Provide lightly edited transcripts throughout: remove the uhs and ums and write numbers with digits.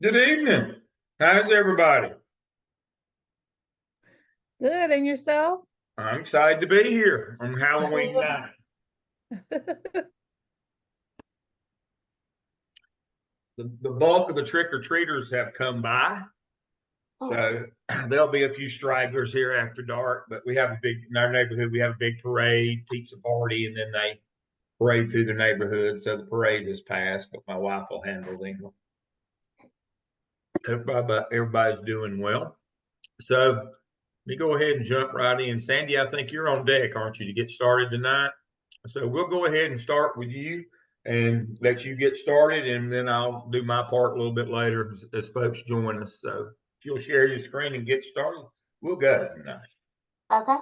Good evening. How's everybody? Good, and yourself? I'm excited to be here on Halloween night. The bulk of the trick-or-treaters have come by. So there'll be a few stragglers here after dark, but we have in our neighborhood, we have a big parade, pizza party, and then they parade through the neighborhood. So the parade has passed, but my wife will handle them. Everybody's doing well. So let me go ahead and jump right in. Sandy, I think you're on deck, aren't you, to get started tonight? So we'll go ahead and start with you and let you get started, and then I'll do my part a little bit later as folks join us. So if you'll share your screen and get started, we'll go tonight. Okay.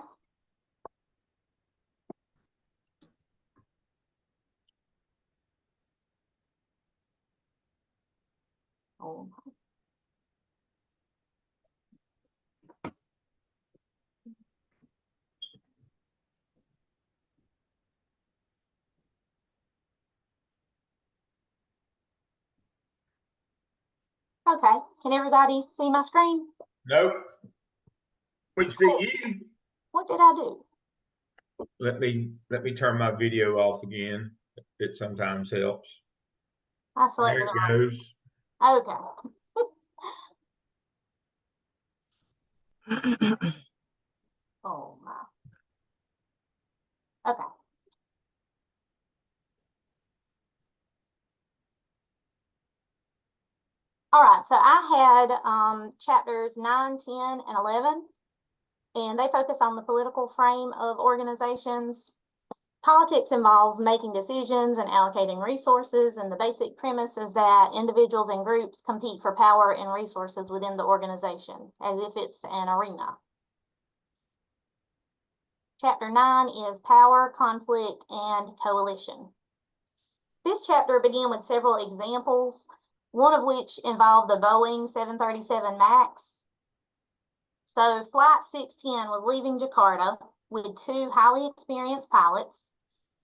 Oh. Okay, can everybody see my screen? Nope. We see you. What did I do? Let me turn my video off again. It sometimes helps. I There selected it the wrong. goes. Okay. Oh my. Okay. All right, so I had chapters 9, 10, and 11, and they focus on the political frame of organizations. Politics involves making decisions and allocating resources, and the basic premise is that individuals and groups compete for power and resources within the organization, as if it's an arena. Chapter 9 is Power, Conflict, and Coalition. This chapter began with several examples, one of which involved the Boeing 737 MAX. So Flight 610 was leaving Jakarta with two highly experienced pilots.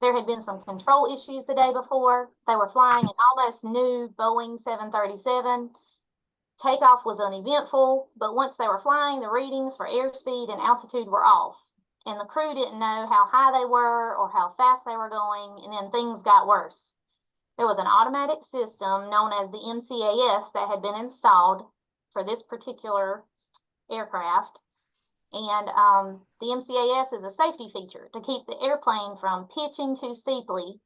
There had been some control issues the day before. They were flying an almost new Boeing 737. Takeoff was uneventful, but once they were flying, the readings for airspeed and altitude were off. And the crew didn't know how high they were or how fast they were going, and then things got worse. There was an automatic system known as the MCAS that had been installed for this particular aircraft. And the MCAS is a safety feature to keep the airplane from pitching too steeply.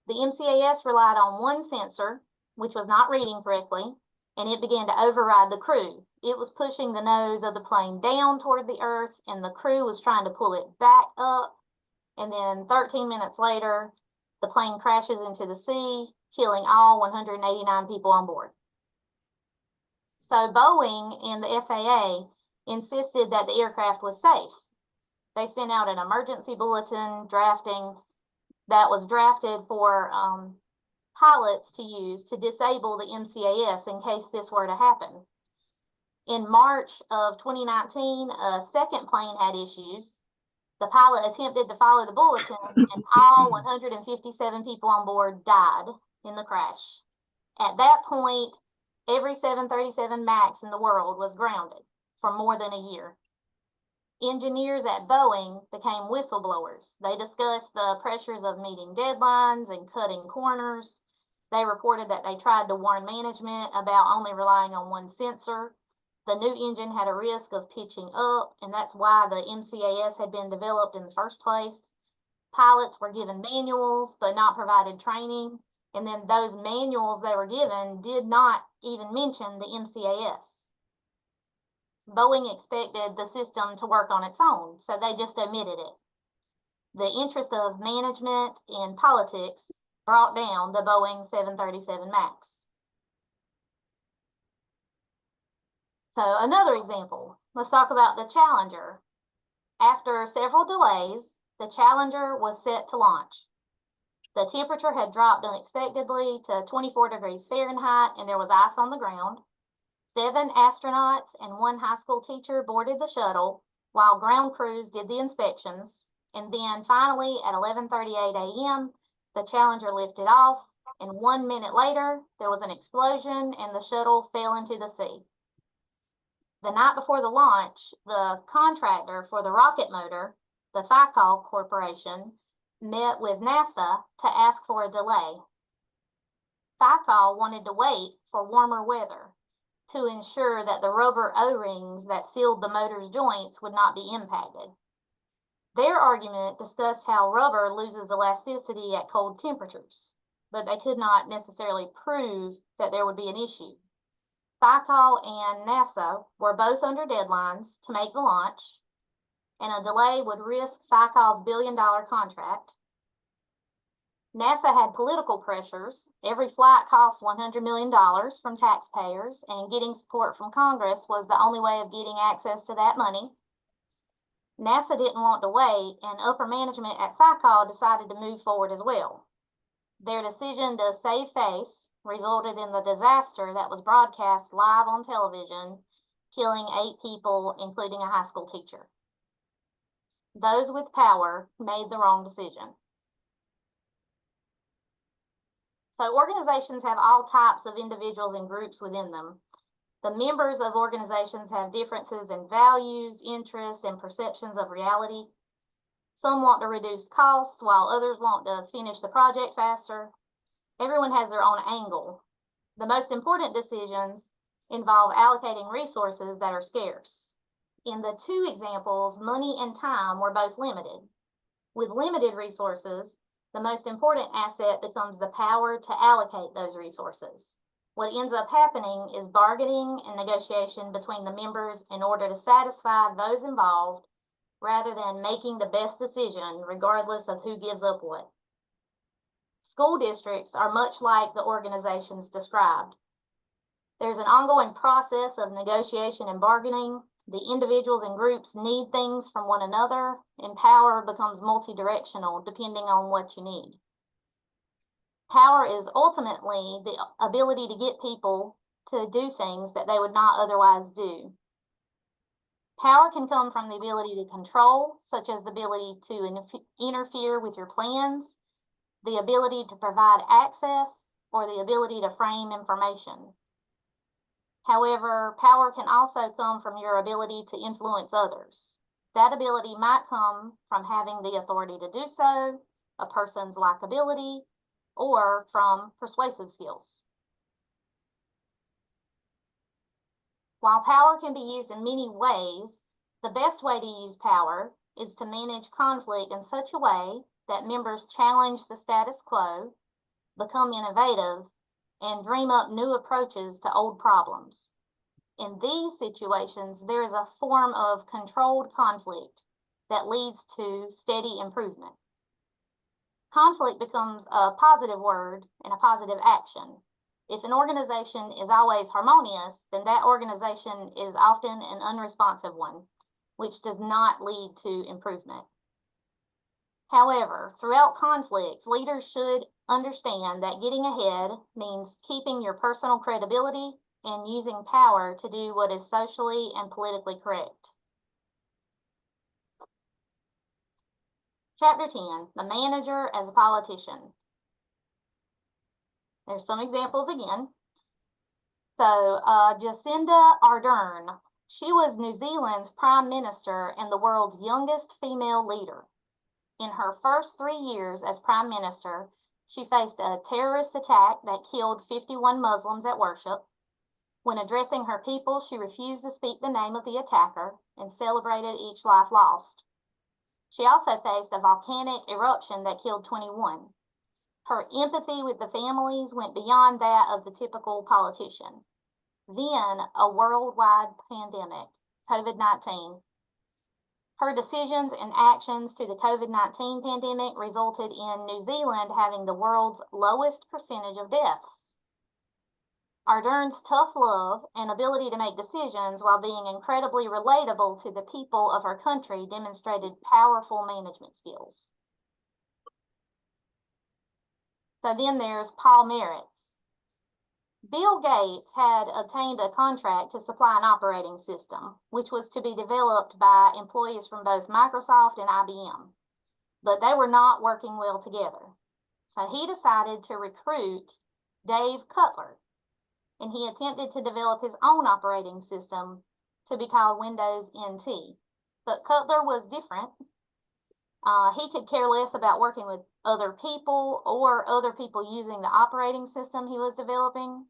The MCAS relied on one sensor, which was not reading correctly, and it began to override the crew. It was pushing the nose of the plane down toward the earth, and the crew was trying to pull it back up. And then 13 minutes later, the plane crashes into the sea, killing all 189 people on board. So Boeing and the FAA insisted that the aircraft was safe. They sent out an emergency bulletin that was drafted for pilots to use to disable the MCAS in case this were to happen. In March of 2019, a second plane had issues. The pilot attempted to follow the bulletin, and all 157 people on board died in the crash. At that point, every 737 MAX in the world was grounded for more than a year. Engineers at Boeing became whistleblowers. They discussed the pressures of meeting deadlines and cutting corners. They reported that they tried to warn management about only relying on one sensor. The new engine had a risk of pitching up, and that's why the MCAS had been developed in the first place. Pilots were given manuals, but not provided training. And then those manuals they were given did not even mention the MCAS. Boeing expected the system to work on its own, so they just omitted it. The interest of management and politics brought down the Boeing 737 MAX. So another example, let's talk about the Challenger. After several delays, the Challenger was set to launch. The temperature had dropped unexpectedly to 24 degrees Fahrenheit, and there was ice on the ground. 7 astronauts and 1 high school teacher boarded the shuttle while ground crews did the inspections. And then finally at 11:38 a.m., the Challenger lifted off and 1 minute later, there was an explosion and the shuttle fell into the sea. The night before the launch, the contractor for the rocket motor, the Thiokol Corporation, met with NASA to ask for a delay. Thiokol wanted to wait for warmer weather to ensure that the rubber O-rings that sealed the motor's joints would not be impacted. Their argument discussed how rubber loses elasticity at cold temperatures, but they could not necessarily prove that there would be an issue. Thiokol and NASA were both under deadlines to make the launch, and a delay would risk Thiokol's billion-dollar contract. NASA had political pressures. Every flight cost $100 million from taxpayers, and getting support from Congress was the only way of getting access to that money. NASA didn't want to wait, and upper management at Thiokol decided to move forward as well. Their decision to save face resulted in the disaster that was broadcast live on television, killing 8 people, including a high school teacher. Those with power made the wrong decision. So organizations have all types of individuals and groups within them. The members of organizations have differences in values, interests, and perceptions of reality. Some want to reduce costs while others want to finish the project faster. Everyone has their own angle. The most important decisions involve allocating resources that are scarce. In the 2 examples, money and time were both limited. With limited resources, the most important asset becomes the power to allocate those resources. What ends up happening is bargaining and negotiation between the members in order to satisfy those involved, rather than making the best decision regardless of who gives up what. School districts are much like the organizations described. There's an ongoing process of negotiation and bargaining. The individuals and groups need things from one another, and power becomes multi-directional depending on what you need. Power is ultimately the ability to get people to do things that they would not otherwise do. Power can come from the ability to control, such as the ability to interfere with your plans, the ability to provide access, or the ability to frame information. However, power can also come from your ability to influence others. That ability might come from having the authority to do so, a person's likability, or from persuasive skills. While power can be used in many ways, the best way to use power is to manage conflict in such a way that members challenge the status quo, become innovative, and dream up new approaches to old problems. In these situations, there is a form of controlled conflict that leads to steady improvement. Conflict becomes a positive word and a positive action. If an organization is always harmonious, then that organization is often an unresponsive one, which does not lead to improvement. However, throughout conflicts, leaders should understand that getting ahead means keeping your personal credibility and using power to do what is socially and politically correct. Chapter 10, the manager as a politician. There's some examples again. So, Jacinda Ardern, she was New Zealand's prime minister and the world's youngest female leader. In her first 3 years as prime minister, she faced a terrorist attack that killed 51 Muslims at worship. When addressing her people, she refused to speak the name of the attacker and celebrated each life lost. She also faced a volcanic eruption that killed 21. Her empathy with the families went beyond that of the typical politician. Then, a worldwide pandemic, COVID-19. Her decisions and actions to the COVID-19 pandemic resulted in New Zealand having the world's lowest percentage of deaths. Ardern's tough love and ability to make decisions while being incredibly relatable to the people of her country demonstrated powerful management skills. So then there's Paul Maritz. Bill Gates had obtained a contract to supply an operating system, which was to be developed by employees from both Microsoft and IBM, but they were not working well together. So he decided to recruit Dave Cutler, and he attempted to develop his own operating system to be called Windows NT. But Cutler was different. He could care less about working with other people or other people using the operating system he was developing.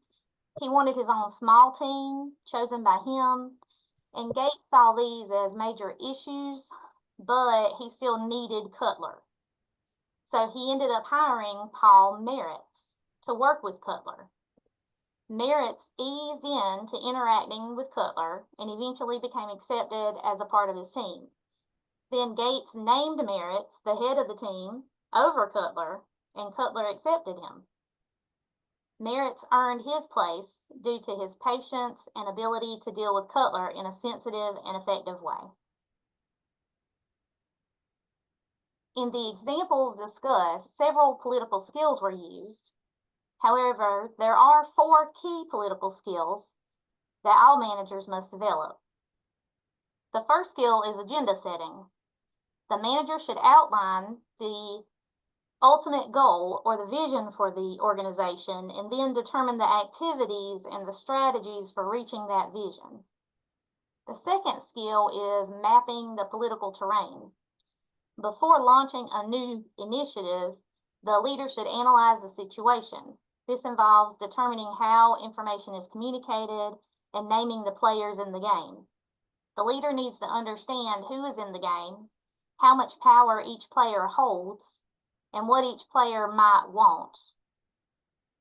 He wanted his own small team chosen by him, and Gates saw these as major issues, but he still needed Cutler. So he ended up hiring Paul Maritz to work with Cutler. Maritz eased into interacting with Cutler and eventually became accepted as a part of his team. Then Gates named Maritz the head of the team over Cutler, and Cutler accepted him. Maritz earned his place due to his patience and ability to deal with Cutler in a sensitive and effective way. In the examples discussed, several political skills were used. However, there are 4 key political skills that all managers must develop. The first skill is agenda setting. The manager should outline the ultimate goal or the vision for the organization and then determine the activities and the strategies for reaching that vision. The second skill is mapping the political terrain. Before launching a new initiative, the leader should analyze the situation. This involves determining how information is communicated and naming the players in the game. The leader needs to understand who is in the game, how much power each player holds, and what each player might want.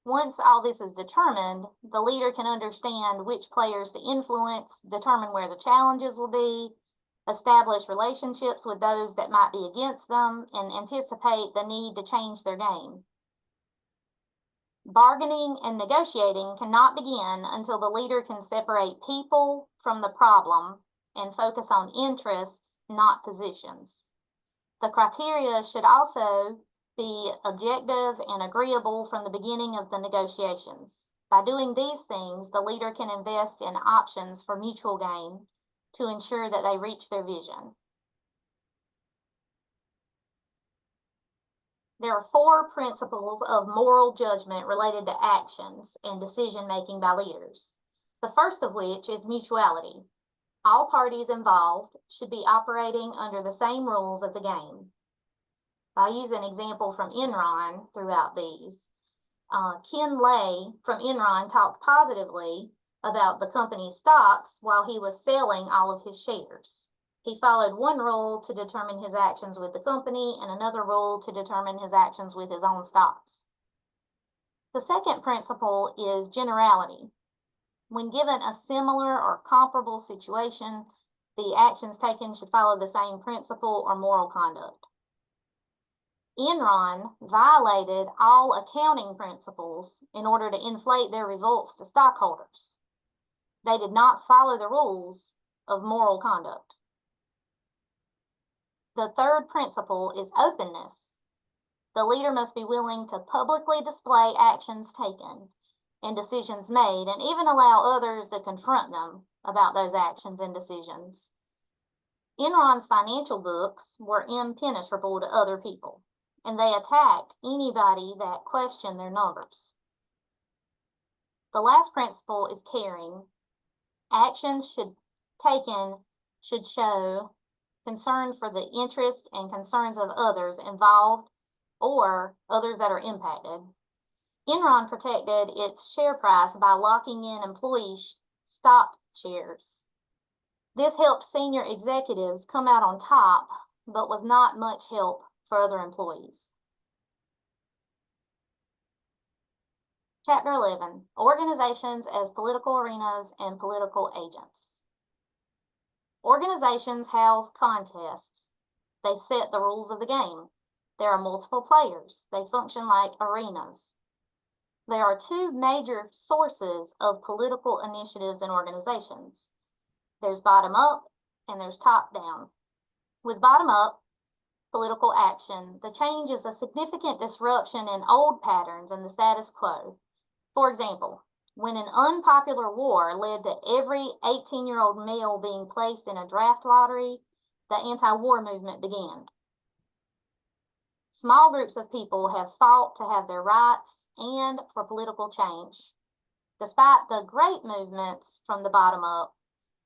Once all this is determined, the leader can understand which players to influence, determine where the challenges will be, establish relationships with those that might be against them, and anticipate the need to change their game. Bargaining and negotiating cannot begin until the leader can separate people from the problem and focus on interests, not positions. The criteria should also be objective and agreeable from the beginning of the negotiations. By doing these things, the leader can invest in options for mutual gain to ensure that they reach their vision. There are 4 principles of moral judgment related to actions and decision-making by leaders. The first of which is mutuality. All parties involved should be operating under the same rules of the game. I'll use an example from Enron throughout these. Ken Lay from Enron talked positively about the company's stocks while he was selling all of his shares. He followed one rule to determine his actions with the company and another rule to determine his actions with his own stocks. The second principle is generality. When given a similar or comparable situation, the actions taken should follow the same principle or moral conduct. Enron violated all accounting principles in order to inflate their results to stockholders. They did not follow the rules of moral conduct. The third principle is openness. The leader must be willing to publicly display actions taken and decisions made, and even allow others to confront them about those actions and decisions. Enron's financial books were impenetrable to other people, and they attacked anybody that questioned their numbers. The last principle is caring. Actions taken should show concern for the interests and concerns of others involved or others that are impacted. Enron protected its share price by locking in employee stock shares. This helped senior executives come out on top, but was not much help for other employees. Chapter 11, Organizations as Political Arenas and Political Agents. Organizations house contests. They set the rules of the game. There are multiple players. They function like arenas. There are 2 major sources of political initiatives in organizations. There's bottom-up and there's top-down. With bottom-up political action, the change is a significant disruption in old patterns and the status quo. For example, when an unpopular war led to every 18-year-old male being placed in a draft lottery, the anti-war movement began. Small groups of people have fought to have their rights and for political change. Despite the great movements from the bottom up,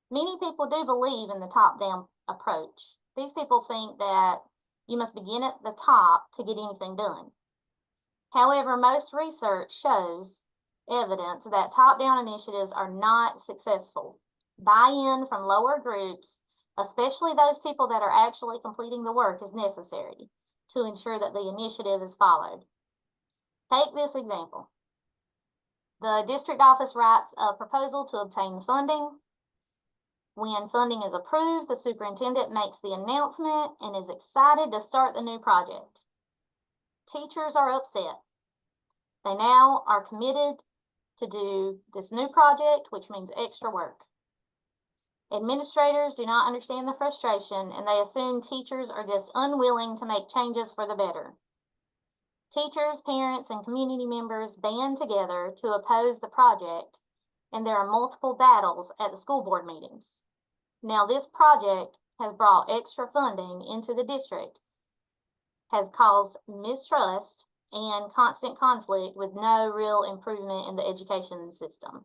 many people do believe in the top-down approach. These people think that you must begin at the top to get anything done. However, most research shows evidence that top-down initiatives are not successful. Buy-in from lower groups, especially those people that are actually completing the work, is necessary to ensure that the initiative is followed. Take this example. The district office writes a proposal to obtain funding. When funding is approved, the superintendent makes the announcement and is excited to start the new project. Teachers are upset. They now are committed to do this new project, which means extra work. Administrators do not understand the frustration, and they assume teachers are just unwilling to make changes for the better. Teachers, parents, and community members band together to oppose the project, and there are multiple battles at the school board meetings. Now, this project has brought extra funding into the district, has caused mistrust and constant conflict with no real improvement in the education system.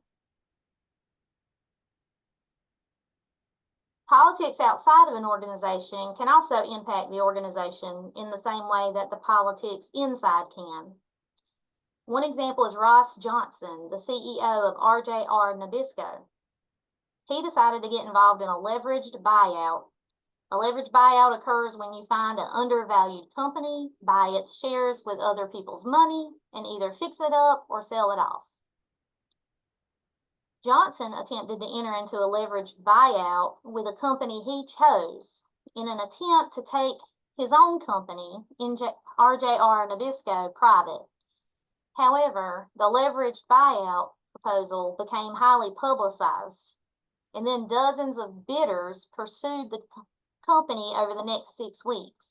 Politics outside of an organization can also impact the organization in the same way that the politics inside can. One example is Ross Johnson, the CEO of RJR Nabisco. He decided to get involved in a leveraged buyout. A leveraged buyout occurs when you find an undervalued company, buy its shares with other people's money, and either fix it up or sell it off. Johnson attempted to enter into a leveraged buyout with a company he chose in an attempt to take his own company, RJR Nabisco, private. However, the leveraged buyout proposal became highly publicized, and then dozens of bidders pursued the company over the next 6 weeks.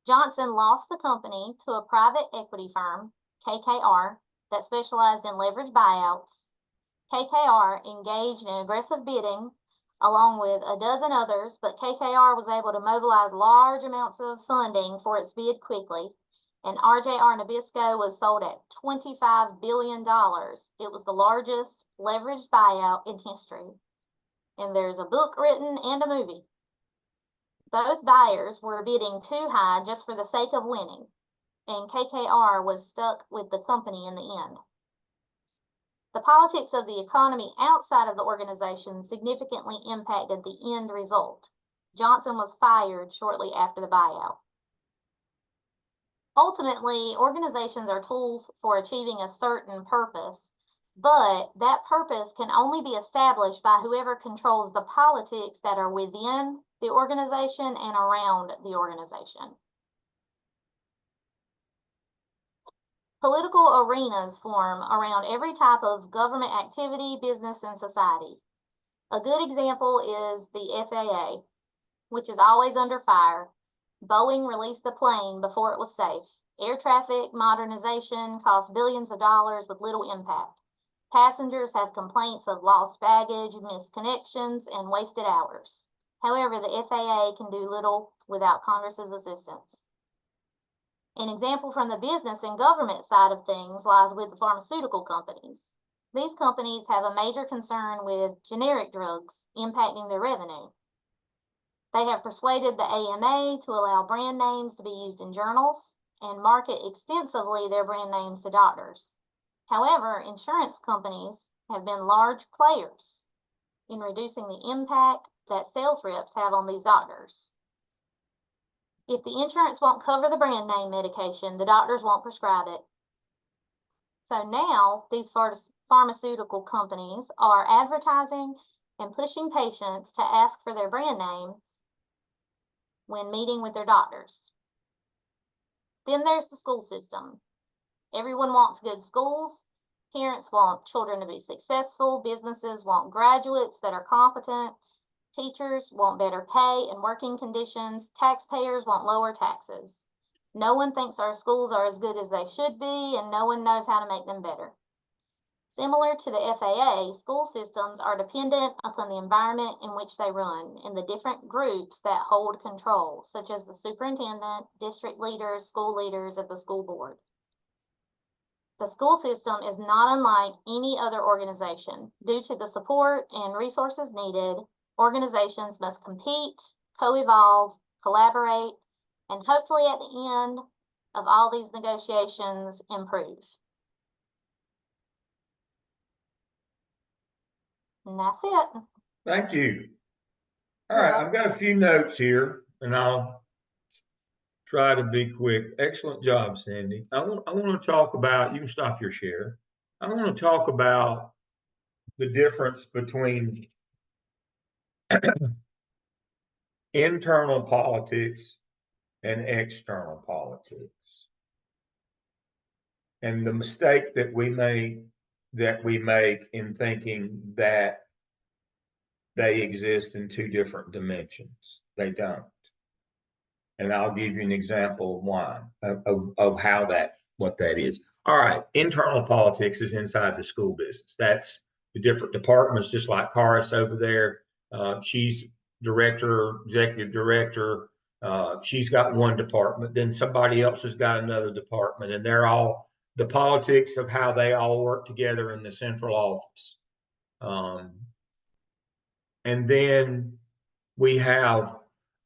Johnson lost the company to a private equity firm, KKR, that specialized in leveraged buyouts. KKR engaged in aggressive bidding along with a dozen others, but KKR was able to mobilize large amounts of funding for its bid quickly, and RJR Nabisco was sold at $25 billion. It was the largest leveraged buyout in history. And there's a book written and a movie. Both buyers were bidding too high just for the sake of winning, and KKR was stuck with the company in the end. The politics of the economy outside of the organization significantly impacted the end result. Johnson was fired shortly after the buyout. Ultimately, organizations are tools for achieving a certain purpose, but that purpose can only be established by whoever controls the politics that are within the organization and around the organization. Political arenas form around every type of government activity, business, and society. A good example is the FAA, which is always under fire. Boeing released the plane before it was safe. Air traffic modernization costs billions of dollars with little impact. Passengers have complaints of lost baggage, missed connections, and wasted hours. However, the FAA can do little without Congress's assistance. An example from the business and government side of things lies with the pharmaceutical companies. These companies have a major concern with generic drugs impacting their revenue. They have persuaded the AMA to allow brand names to be used in journals and market extensively their brand names to doctors. However, insurance companies have been large players in reducing the impact that sales reps have on these doctors. If the insurance won't cover the brand name medication, the doctors won't prescribe it. So now these pharmaceutical companies are advertising and pushing patients to ask for their brand name when meeting with their doctors. Then there's the school system. Everyone wants good schools. Parents want children to be successful. Businesses want graduates that are competent. Teachers want better pay and working conditions. Taxpayers want lower taxes. No one thinks our schools are as good as they should be, and no one knows how to make them better. Similar to the FAA, school systems are dependent upon the environment in which they run and the different groups that hold control, such as the superintendent, district leaders, school leaders, and the school board. The school system is not unlike any other organization. Due to the support and resources needed, organizations must compete, co-evolve, collaborate, and hopefully at the end of all these negotiations, improve. And that's it. Thank you. All You're right, welcome. I've got a few notes here, and I'll try to be quick. Excellent job, Sandy. I want to talk about, you can stop your share. I want to talk about the difference between internal politics and external politics. And the mistake that we make in thinking that they exist in two different dimensions. They don't. And I'll give you an example of why, of how what that is. All right, internal politics is inside the school business. That's the different departments, just like Karis over there. She's director, executive director. She's got one department, then somebody else has got another department, and they're all the politics of how they all work together in the central office. And then we have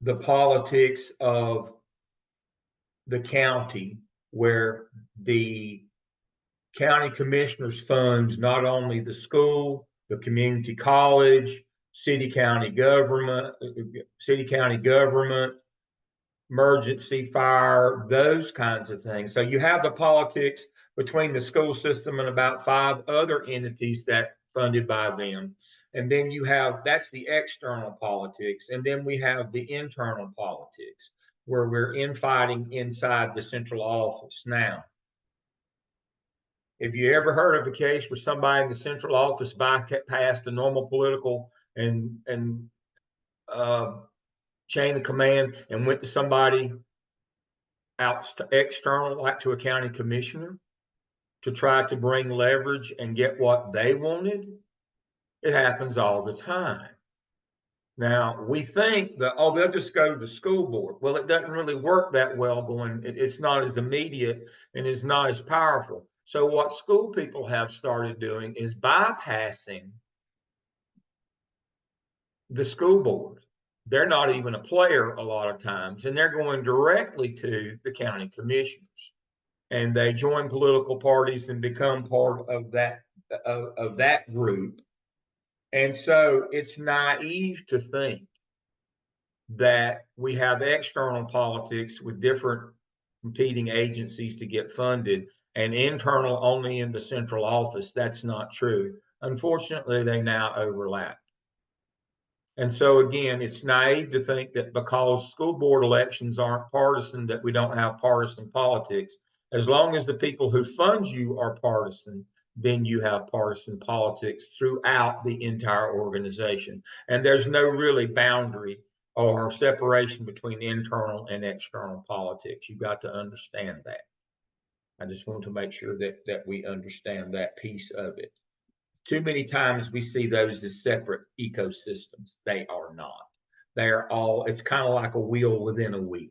the politics of the county, where the county commissioners fund not only the school, the community college, city county government, emergency fire, those kinds of things. So you have the politics between the school system and about 5 other entities that funded by them. And then you have, that's the external politics. And then we have the internal politics, where we're infighting inside the central office. Now, if you ever heard of a case where somebody in the central office bypassed the normal political and chain of command and went to somebody out external, like to a county commissioner, to try to bring leverage and get what they wanted, it happens all the time. Now, we think that, oh, they'll just go to the school board. Well, it doesn't really work that well it's not as immediate and it's not as powerful. So what school people have started doing is bypassing the school board. They're not even a player a lot of times, and they're going directly to the county commissioners. And they join political parties and become part of that group. And so it's naive to think that we have external politics with different competing agencies to get funded and internal only in the central office. That's not true. Unfortunately, they now overlap. And so again, it's naive to think that because school board elections aren't partisan, that we don't have partisan politics. As long as the people who fund you are partisan, then you have partisan politics throughout the entire organization. And there's no really boundary or separation between internal and external politics. You've got to understand that. I just want to make sure that we understand that piece of it. Too many times we see those as separate ecosystems. They are not. They're all, it's kind of like a wheel within a wheel.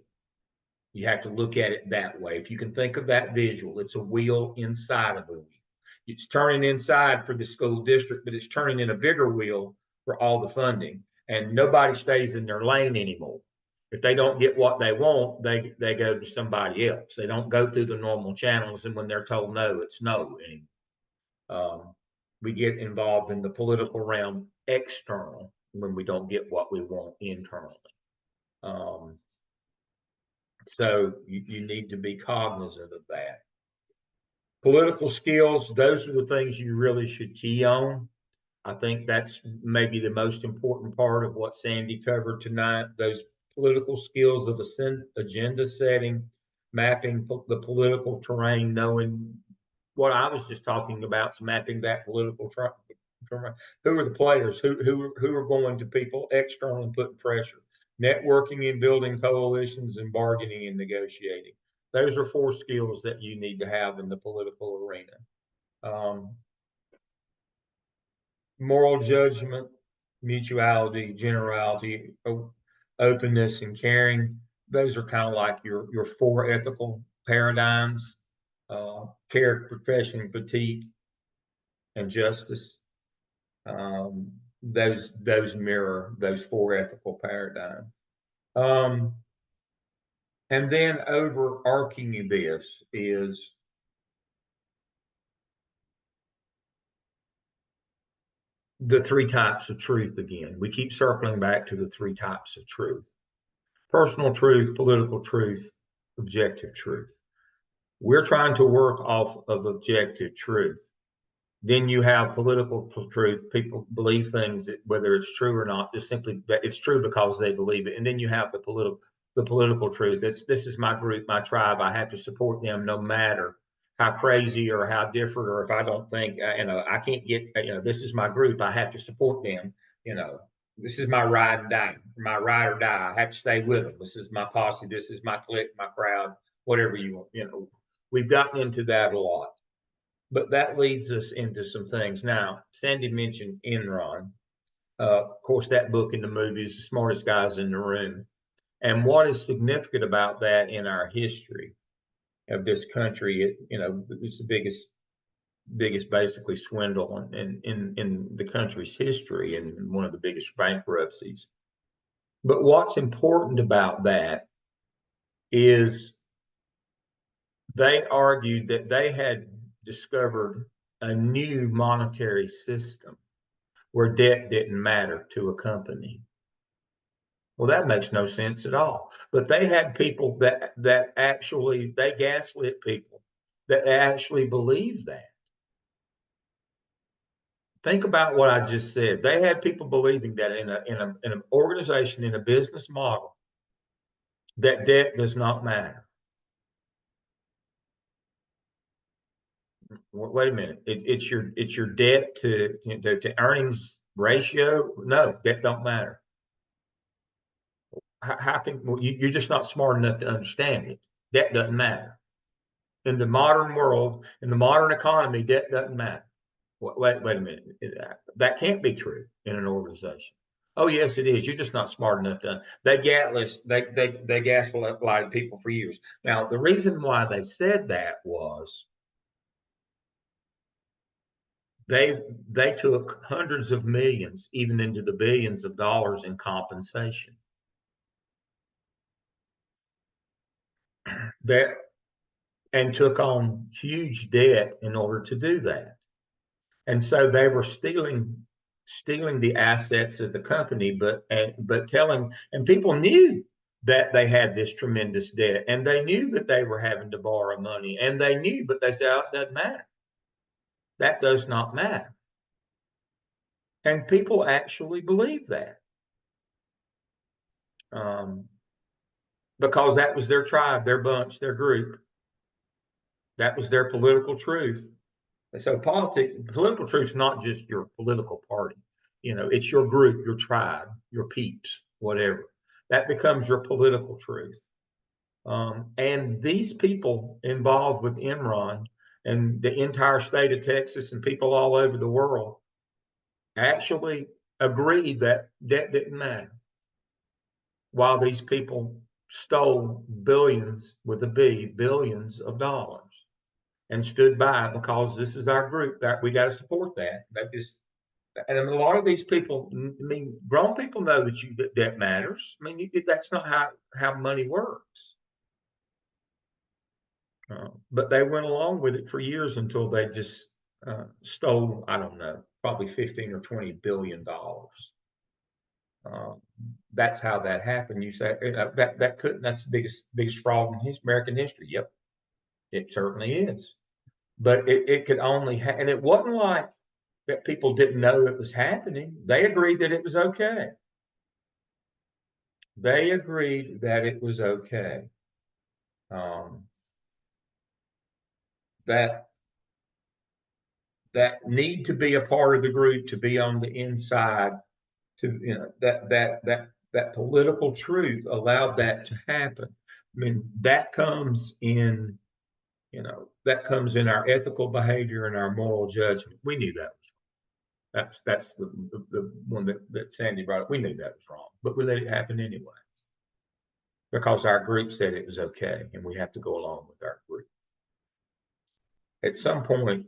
You have to look at it that way. If you can think of that visual, it's a wheel inside of a wheel. It's turning inside for the school district, but it's turning in a bigger wheel for all the funding. And nobody stays in their lane anymore. If they don't get what they want, they go to somebody else. They don't go through the normal channels. And when they're told no, it's no anymore. We get involved in the political realm external when we don't get what we want internally. So you need to be cognizant of that. Political skills, those are the things you really should key on. I think that's maybe the most important part of what Sandy covered tonight. Those political skills of agenda setting, mapping the political terrain, knowing what I was just talking about, is mapping that political terrain. Who are the players? Who are going to people external and putting pressure? Networking and building coalitions and bargaining and negotiating. Those are 4 skills that you need to have in the political arena. moral judgment, mutuality, generality, openness, and caring. Those are kind of like your four ethical paradigms: care, profession, critique, and justice. Those mirror those four ethical paradigms. And then overarching this is the three types of truth again. We keep circling back to the three types of truth: personal truth, political truth, objective truth. We're trying to work off of objective truth. Then you have political truth. People believe things that, whether it's true or not, just simply that it's true because they believe it. And then you have the political truth. This is my group, my tribe. I have to support them no matter how crazy or how different, or if I don't think, I can't get, this is my group. I have to support them. This is my ride and die, my ride or die. I have to stay with them. This is my posse. This is my clique, my crowd, whatever you want. We've gotten into that a lot. But that leads us into some things. Now, Sandy mentioned Enron. Of course, that book and the movie is the smartest guys in the room. And what is significant about that in our history of this country, it's the biggest basically swindle in the country's history, and one of the biggest bankruptcies. But what's important about that is they argued that they had discovered a new monetary system where debt didn't matter to a company. Well, that makes no sense at all. But they had people that actually, they gaslit people that actually believed that. Think about what I just said. They had people believing that in an organization, in a business model, that debt does not matter. Wait a minute. It's your debt to earnings ratio. No, debt don't matter. How can you're just not smart enough to understand it? Debt doesn't matter. In the modern world, in the modern economy, debt doesn't matter. Wait a minute. That can't be true in an organization. Oh, yes, it is. You're just not smart enough to. They gaslighted people for years. Now, the reason why they said that was they took hundreds of millions, even into the billions of dollars in compensation. And took on huge debt in order to do that. And so they were stealing the assets of the company, but people knew that they had this tremendous debt, and they knew that they were having to borrow money, and they knew, but they said, oh, it doesn't matter. That does not matter. And people actually believe that. Because that was their tribe, their bunch, their group. That was their political truth. So political truth is not just your political party. It's your group, your tribe, your peeps, whatever. That becomes your political truth. And these people involved with Enron and the entire state of Texas and people all over the world actually agreed that debt didn't matter, while these people stole billions, with a B, billions of dollars, and stood by because this is our group, that we got to support that. And a lot of these people, grown people know that debt matters. That's not how money works. But they went along with it for years until they just stole, I don't know, probably 15 or 20 billion dollars. That's how that happened. You say that's the biggest fraud in American history. Yep, it certainly is. But it could only and it wasn't like that people didn't know it was happening. They agreed that it was okay. They agreed that it was okay. That need to be a part of the group, to be on the inside, that political truth allowed that to happen. That comes in, that comes in our ethical behavior and our moral judgment. We knew that. That's the one that Sandy brought up. We knew that was wrong, but we let it happen anyway because our group said it was okay, and we have to go along with our group. At some point,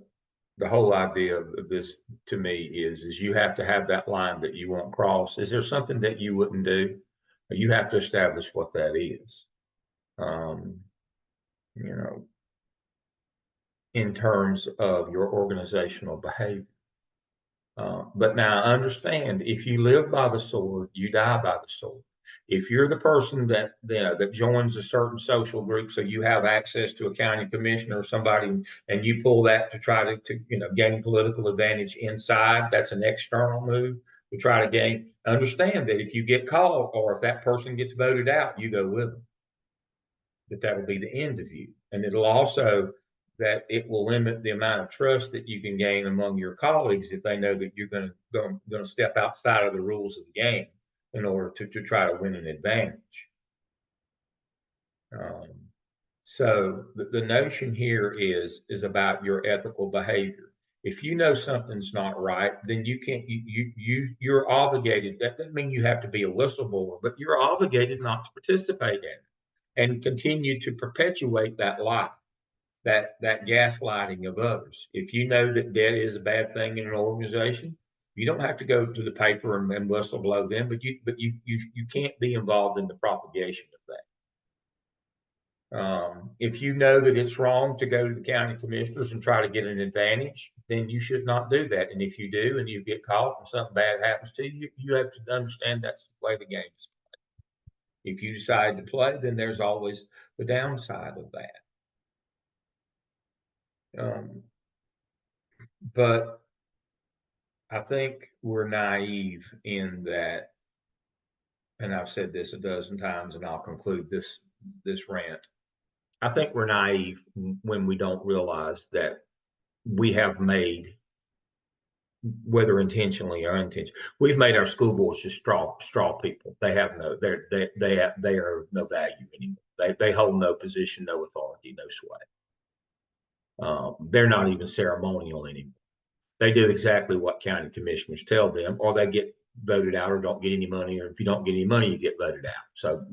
the whole idea of this to me is you have to have that line that you won't cross. Is there something that you wouldn't do? You have to establish what that is. You know, in terms of your organizational behavior. But now understand, if you live by the sword, you die by the sword. If you're the person that that joins a certain social group, so you have access to a county commissioner or somebody, and you pull that to try to gain political advantage inside, that's an external move to try to gain. Understand that if you get called or if that person gets voted out, you go with them. That will be the end of you, and it'll also that it will limit the amount of trust that you can gain among your colleagues if they know that you're going to step outside of the rules of the game in order to try to win an advantage. So the notion here is about your ethical behavior. If you know something's not right, then you can't you're obligated. That doesn't mean you have to be a whistleblower, but you're obligated not to participate in it and continue to perpetuate that lie. That gaslighting of others. If you know that debt is a bad thing in an organization, you don't have to go to the paper and whistleblow them, but you can't be involved in the propagation of that. If you know that it's wrong to go to the county commissioners and try to get an advantage, then you should not do that. And if you do, and you get caught and something bad happens to you, you have to understand that's the way the game is played. If you decide to play, then there's always the downside of that. But I think we're naive in that, and I've said this a dozen times, and I'll conclude this rant. I think we're naive when we don't realize that we have made, whether intentionally or unintentionally, we've made our school boards just straw people. They have they are no value anymore. They hold no position, no authority, no sway. They're not even ceremonial anymore. They do exactly what county commissioners tell them, or they get voted out or don't get any money, or if you don't get any money, you get voted out. So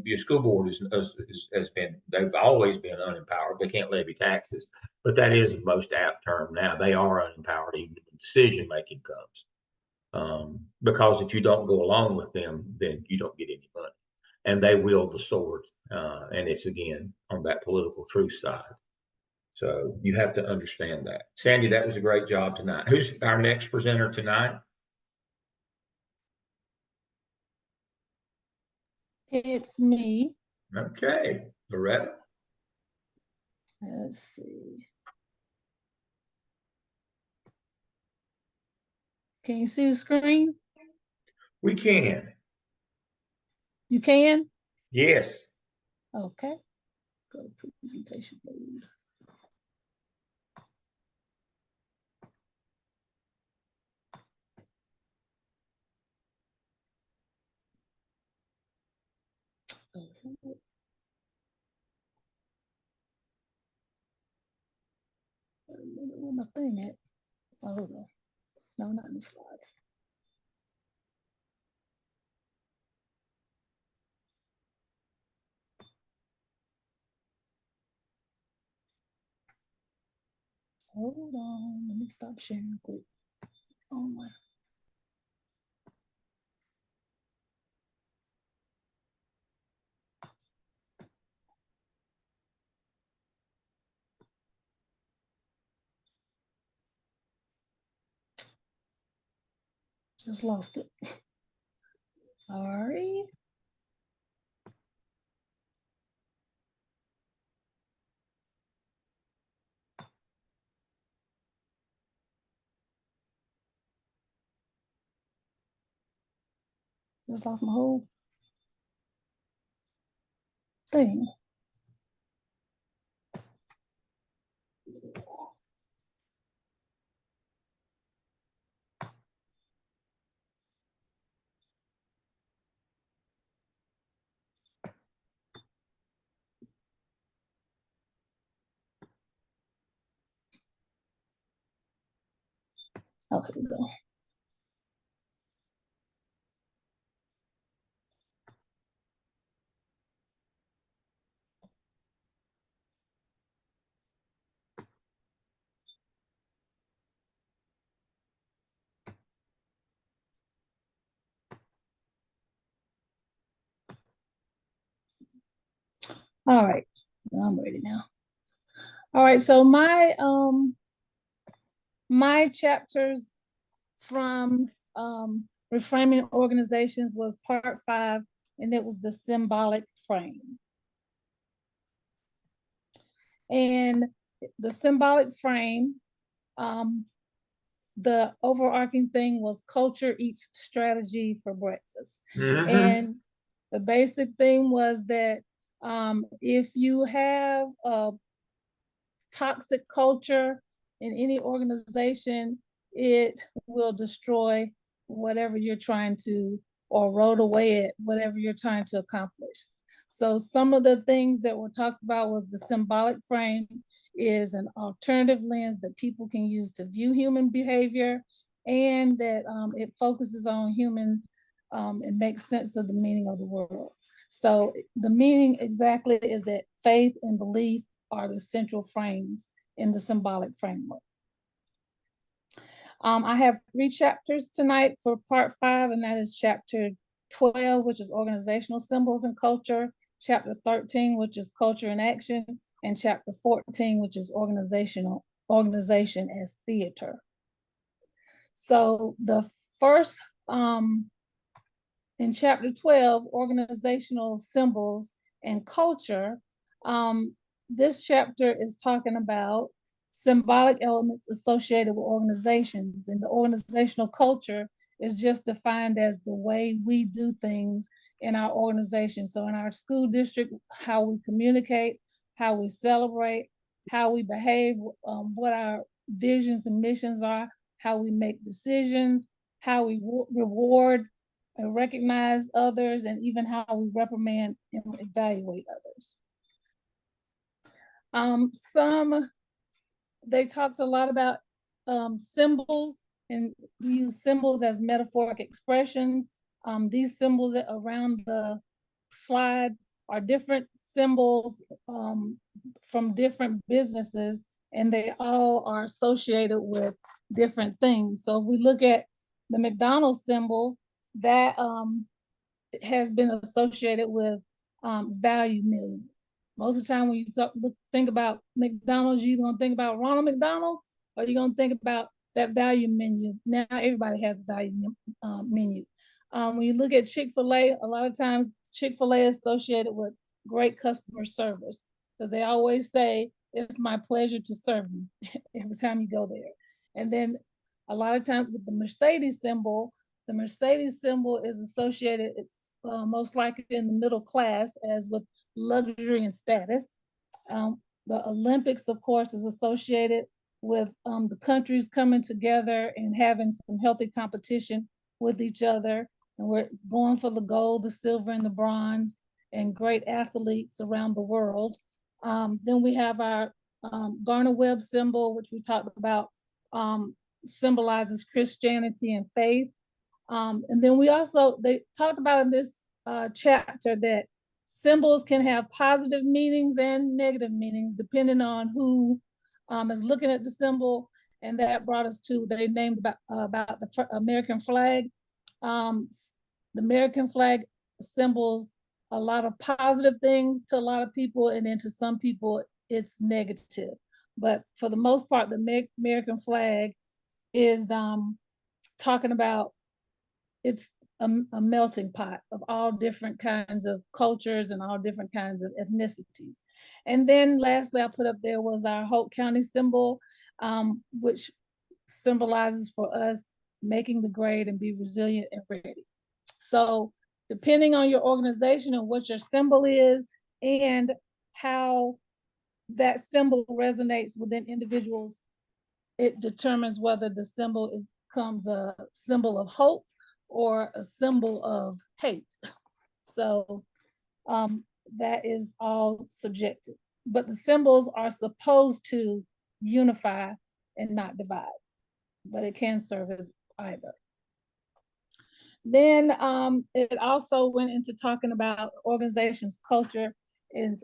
your school board has been, they've always been unempowered. They can't levy taxes, but that is the most apt term now. They are unempowered even when decision making comes. Because if you don't go along with them, then you don't get any money. And they wield the sword. And it's again on that political truth side. So you have to understand that. Sandy, that was a great job tonight. Who's our next presenter tonight? It's me. Okay, Loretta. Let's see. Can you see the screen? We can. You can? Yes. Okay. Go to presentation mode. Where my thing at? Oh, hold on. No, not in the slides. Hold on. Let me stop sharing quick. Oh my. Just lost it. Sorry. Just lost my whole thing. Oh, here we go. All right, I'm ready now. All right, so my chapters from reframing organizations was part 5, and it was the symbolic frame. And the symbolic frame, the overarching thing was culture eats strategy for breakfast. And the basic thing was that if you have a toxic culture in any organization, it will destroy whatever you're trying to, or erode away at whatever you're trying to accomplish. So some of the things that were talked about was the symbolic frame is an alternative lens that people can use to view human behavior, and that it focuses on humans and makes sense of the meaning of the world. So the meaning exactly is that faith and belief are the central frames in the symbolic framework. I have 3 chapters tonight for part 5, and that is chapter 12, which is organizational symbols and culture, chapter 13, which is culture and action, and chapter 14, which is organization as theater. So the first, in chapter 12, organizational symbols and culture, this chapter is talking about symbolic elements associated with organizations, and the organizational culture is just defined as the way we do things in our organization. So in our school district, how we communicate, how we celebrate, how we behave, what our visions and missions are, how we make decisions, how we reward and recognize others, and even how we reprimand and evaluate others. They talked a lot about symbols, and we use symbols as metaphoric expressions. These symbols around the slide are different symbols from different businesses, and they all are associated with different things. So if we look at the McDonald's symbol, that has been associated with value million. Most of the time when you think about McDonald's, you're gonna think about Ronald McDonald, or you're gonna think about that value menu. Now everybody has a value menu. When you look at Chick-fil-A, a lot of times Chick-fil-A is associated with great customer service, because they always say, it's my pleasure to serve you every time you go there. And then a lot of times with the Mercedes symbol is associated, it's most likely in the middle class, as with luxury and status. The Olympics, of course, is associated with the countries coming together and having some healthy competition with each other. And we're going for the gold, the silver, and the bronze, and great athletes around the world. Then we have our Garner-Webb symbol, which we talked about, symbolizes Christianity and faith. And then they talked about in this chapter that symbols can have positive meanings and negative meanings depending on who is looking at the symbol. And that brought us to, they named about the American flag. The American flag symbols a lot of positive things to a lot of people, and then to some people it's negative. But for the most part, the American flag is talking about, it's a melting pot of all different kinds of cultures and all different kinds of ethnicities. And then lastly, I put up there was our Hope County symbol, which symbolizes for us making the grade and be resilient and ready. So depending on your organization and what your symbol is and how that symbol resonates within individuals, it determines whether the symbol becomes a symbol of hope or a symbol of hate. So that is all subjective. But the symbols are supposed to unify and not divide. but it can serve as either. Then it also went into talking about organization's culture is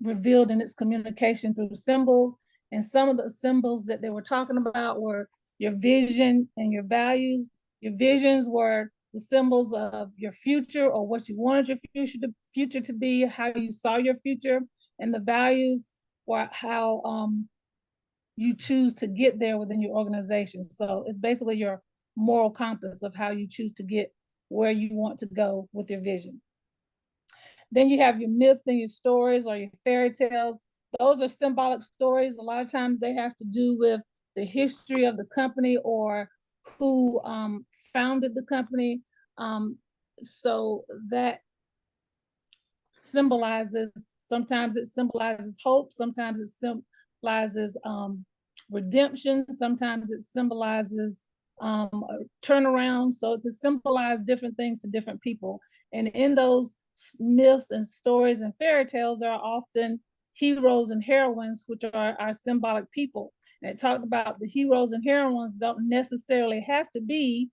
revealed in its communication through symbols. And some of the symbols that they were talking about were your vision and your values. Your visions were the symbols of your future or what you wanted your future to be, how you saw your future, and the values were how you choose to get there within your organization. So it's basically your moral compass of how you choose to get where you want to go with your vision. Then you have your myths and your stories or your fairy tales. Those are symbolic stories. A lot of times they have to do with the history of the company or who founded the company. So that sometimes it symbolizes hope, sometimes it symbolizes redemption, sometimes it symbolizes a turnaround. So it can symbolize different things to different people. And in those myths and stories and fairy tales, there are often heroes and heroines, which are our symbolic people. And it talked about the heroes and heroines don't necessarily have to be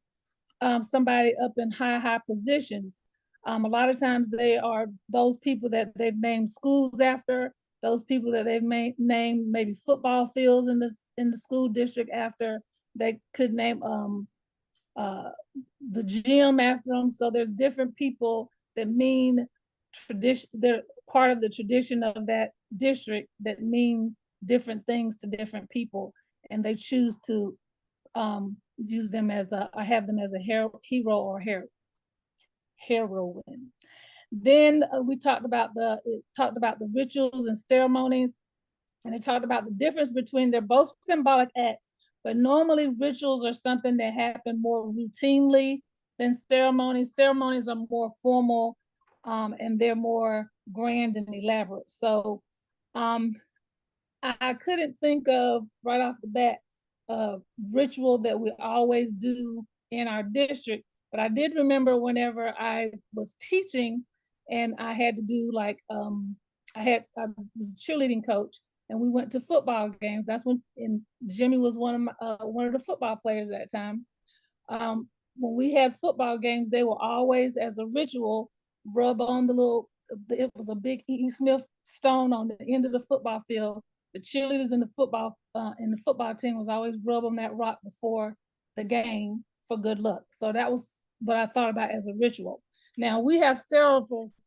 somebody up in high positions. A lot of times they are those people that they've named schools after, those people that they've named maybe football fields in the school district after. They could name the gym after them. So there's different people that mean tradition. They're part of the tradition of that district that mean different things to different people, and they choose to use them as or have them as a hero or heroine. Then we talked about the rituals and ceremonies, and it talked about the difference between they're both symbolic acts, but normally rituals are something that happen more routinely than ceremonies. Ceremonies are more formal, and they're more grand and elaborate. So I couldn't think of right off the bat a ritual that we always do in our district, but I did remember whenever I was teaching and I had to do like I was a cheerleading coach and we went to football games. That's when Jimmy was one of the football players at that time. When we had football games, they will always, as a ritual, rub on it was a big E.E. Smith stone on the end of the football field. The cheerleaders in the football team was always rub on that rock before the game for good luck. So that was what I thought about as a ritual. Now we have several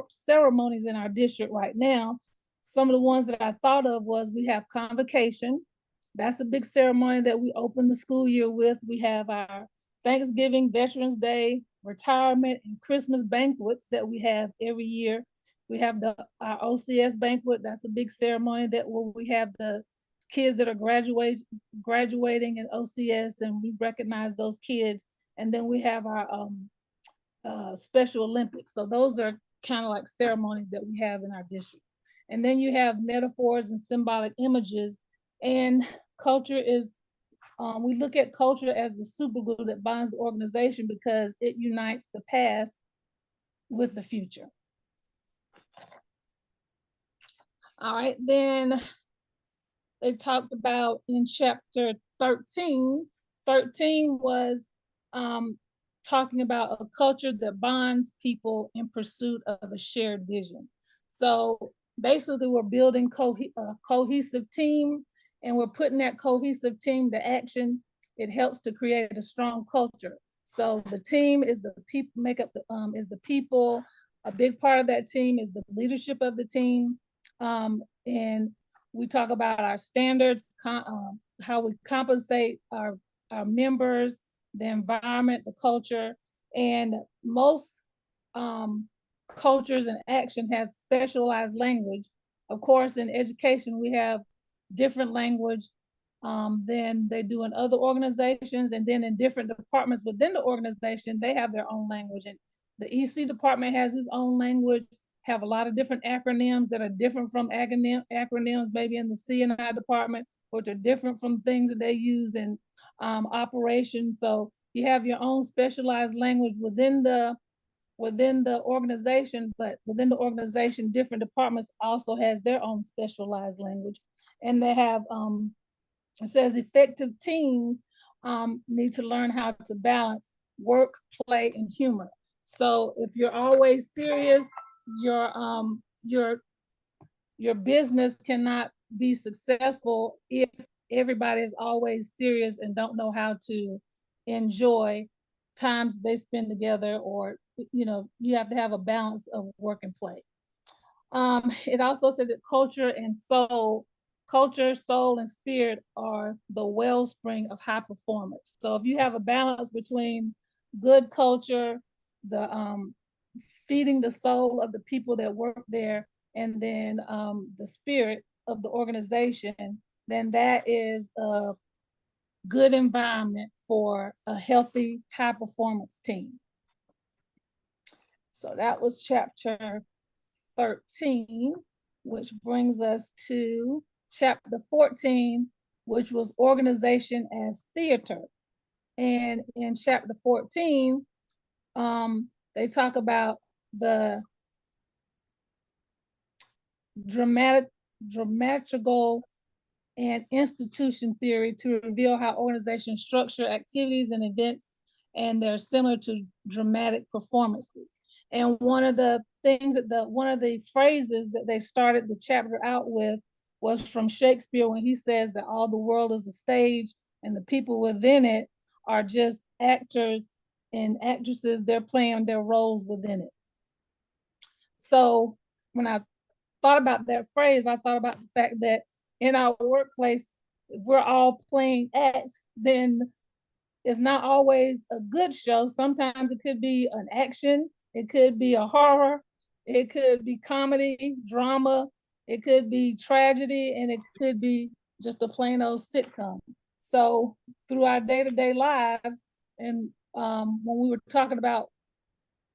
ceremonies in our district right now. Some of the ones that I thought of was we have convocation. That's a big ceremony that we open the school year with. We have our Thanksgiving, Veterans Day, retirement, and Christmas banquets that we have every year. We have our OCS banquet. That's a big ceremony that we have the kids that are graduating in OCS, and we recognize those kids. And then we have our Special Olympics. So those are kind of like ceremonies that we have in our district. And then you have metaphors and symbolic images. And culture is, we look at culture as the super glue that binds the organization because it unites the past with the future. All right, then they talked about in chapter 13. 13 was talking about a culture that bonds people in pursuit of a shared vision. So basically, we're building a cohesive team, and we're putting that cohesive team to action. It helps to create a strong culture. So the team is the people, make up is the people. A big part of that team is the leadership of the team. And we talk about our standards, how we compensate our members, the environment, the culture, and most cultures and action has specialized language. Of course, in education, we have different language than they do in other organizations, and then in different departments within the organization, they have their own language. And the EC department has its own language, have a lot of different acronyms that are different from acronyms maybe in the C&I department, which are different from things that they use in operations. So you have your own specialized language within the organization, but within the organization, different departments also has their own specialized language. And they have, it says effective teams need to learn how to balance work, play, and humor. So if you're always serious, your business cannot be successful if everybody is always serious and don't know how to enjoy times they spend together, or you have to have a balance of work and play. It also said that culture, soul, and spirit are the wellspring of high performance. So if you have a balance between good culture, the feeding the soul of the people that work there, and then the spirit of the organization, then that is a good environment for a healthy, high performance team. So that was chapter 13, which brings us to chapter 14, which was organization as theater. And in chapter 14, they talk about the dramaturgical and institution theory to reveal how organizations structure activities and events, and they're similar to dramatic performances. And one of the phrases that they started the chapter out with was from Shakespeare, when he says that all the world is a stage and the people within it are just actors and actresses. They're playing their roles within it. So when I thought about that phrase, I thought about the fact that in our workplace, if we're all playing acts, then it's not always a good show. Sometimes it could be an action, it could be a horror, it could be comedy, drama, it could be tragedy, and it could be just a plain old sitcom. So through our day-to-day lives, and when we were talking about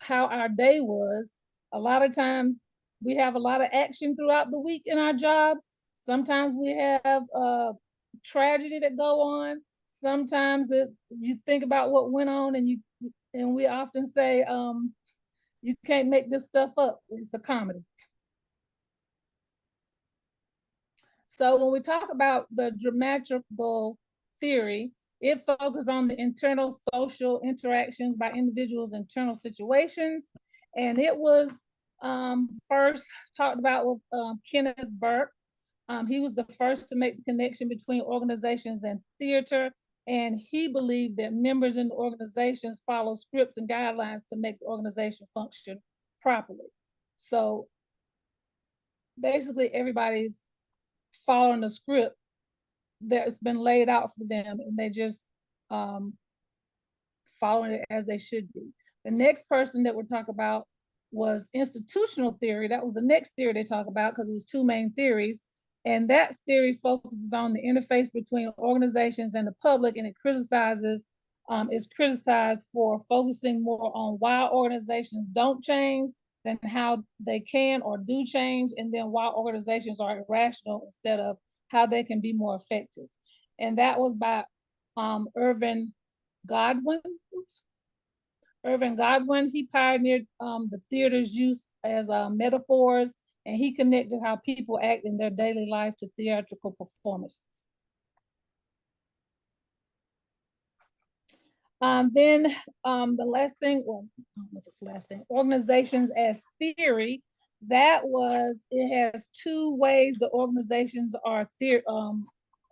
how our day was, a lot of times we have a lot of action throughout the week in our jobs. Sometimes we have tragedy that go on. Sometimes you think about what went on, and we often say, you can't make this stuff up. It's a comedy. So when we talk about the dramaturgical theory, it focuses on the internal social interactions by individuals' internal situations. And it was first talked about with Kenneth Burke. He was the first to make the connection between organizations and theater. And he believed that members in the organizations follow scripts and guidelines to make the organization function properly. So basically everybody's following the script that's been laid out for them, and they just following it as they should be. The next person that we'll talk about was institutional theory. That was the next theory they talk about, because it was two main theories. And that theory focuses on the interface between organizations and the public, and it is criticized for focusing more on why organizations don't change than how they can or do change, and then why organizations are irrational instead of how they can be more effective. And that was by Irvin Godwin. Irvin Godwin, he pioneered the theater's use as metaphors, and he connected how people act in their daily life to theatrical performances. Then the last thing, well, I don't know if it's the last thing, organizations as theory. It has two ways the organizations are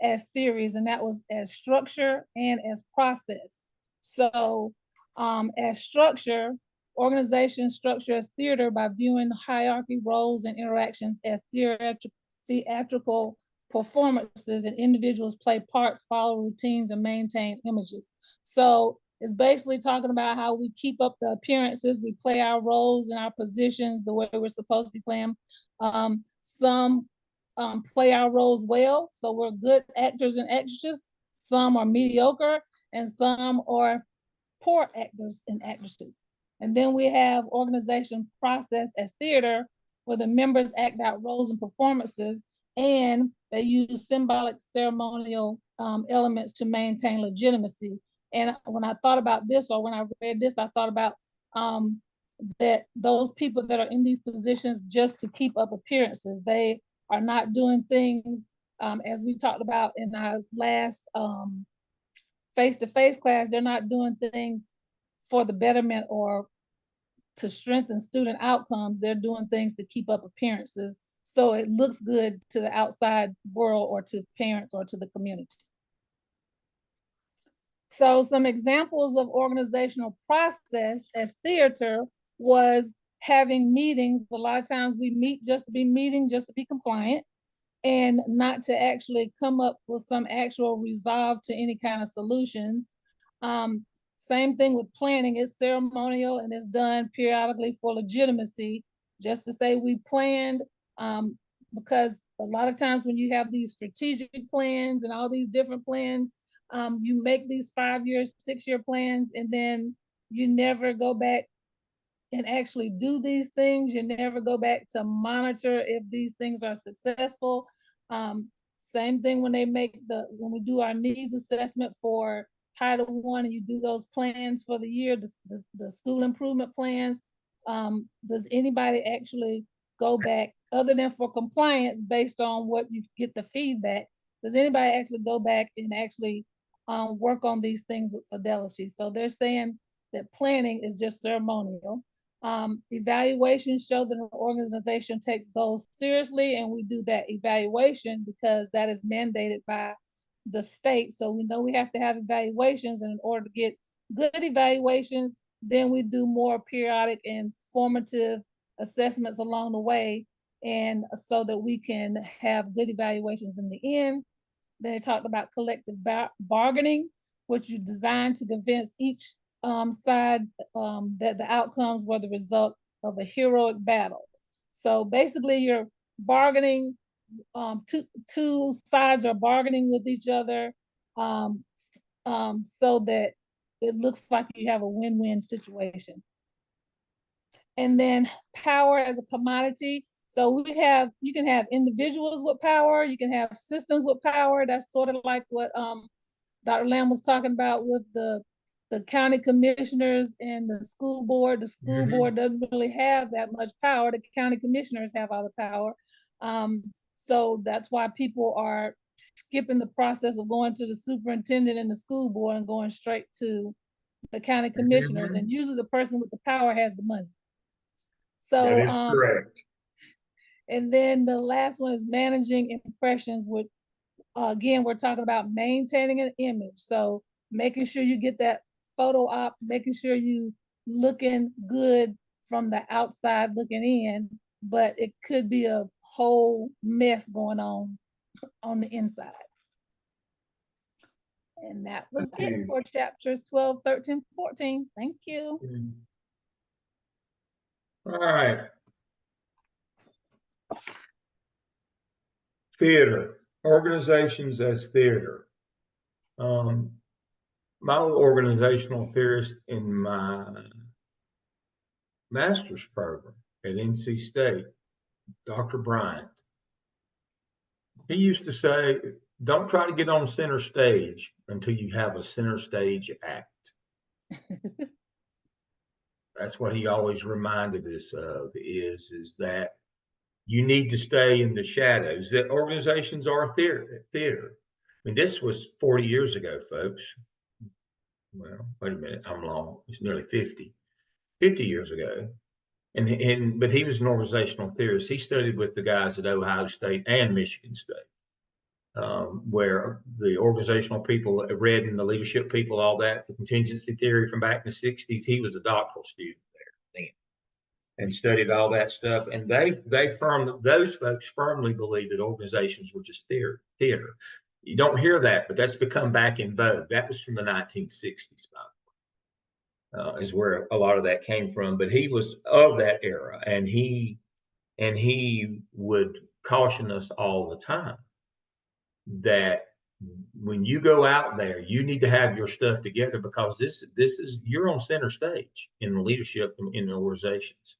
as theories, and that was as structure and as process. So as structure, organization structure as theater by viewing hierarchy, roles, and interactions as theatrical performances, and individuals play parts, follow routines, and maintain images. So it's basically talking about how we keep up the appearances, we play our roles and our positions the way we're supposed to be playing. Some play our roles well, so we're good actors and actresses. Some are mediocre, and some are poor actors and actresses. And then we have organization process as theater, where the members act out roles and performances, and they use symbolic ceremonial elements to maintain legitimacy. And when I thought about this, or when I read this, I thought about that those people that are in these positions just to keep up appearances, they are not doing things as we talked about in our last face-to-face class, they're not doing things for the betterment or to strengthen student outcomes. They're doing things to keep up appearances so it looks good to the outside world or to parents or to the community. So some examples of organizational process as theater was having meetings. A lot of times we meet just to be meeting, just to be compliant, and not to actually come up with some actual resolve to any kind of solutions. Same thing with planning. It's ceremonial and it's done periodically for legitimacy, just to say we planned, because a lot of times when you have these strategic plans and all these different plans, you make these 5-year, 6-year plans, and then you never go back and actually do these things. You never go back to monitor if these things are successful. Same thing when when we do our needs assessment for Title I, and you do those plans for the year, the school improvement plans. Does anybody actually go back, other than for compliance based on what you get the feedback? Does anybody actually go back and actually work on these things with fidelity? So they're saying that planning is just ceremonial. Evaluations show that an organization takes goals seriously, and we do that evaluation because that is mandated by the state. So we know we have to have evaluations, and in order to get good evaluations, then we do more periodic and formative assessments along the way, and so that we can have good evaluations in the end. Then they talked about collective bargaining, which you designed to convince each side that the outcomes were the result of a heroic battle. So basically you're bargaining, two sides are bargaining with each other, so that it looks like you have a win-win situation. And then power as a commodity. So you can have individuals with power, you can have systems with power. That's sort of like what Dr. Lamb was talking about with the county commissioners and the school board. The school board doesn't really have that much power. The county commissioners have all the power. So that's why people are skipping the process of going to the superintendent and the school board and going straight to the county commissioners. And usually the person with the power has the money. So that is correct. And then the last one is managing impressions, which again, we're talking about maintaining an image. So making sure you get that photo op, making sure you looking good from the outside looking in, but it could be a whole mess going on the inside. And that was it for chapters 12, 13, 14. Thank you. All right. Theater, organizations as theater. My organizational theorist in my master's program at NC State, Dr. Bryant, he used to say, don't try to get on center stage until you have a center stage act. That's what he always reminded us of, is that you need to stay in the shadows, that organizations are theater. I mean, this was 40 years ago, folks. Well, wait a minute, I'm long. It's nearly 50 years ago. But he was an organizational theorist. He studied with the guys at Ohio State and Michigan State, where the organizational people read and the leadership people, all that, the contingency theory from back in the 60s. He was a doctoral student there then and studied all that stuff. And those folks firmly believe that organizations were just theater. You don't hear that, but that's become back in vogue. That was from the 1960s, by the way, is where a lot of that came from. But he was of that era, and he would caution us all the time that when you go out there, you need to have your stuff together, because this is, you're on center stage in the leadership in the organizations.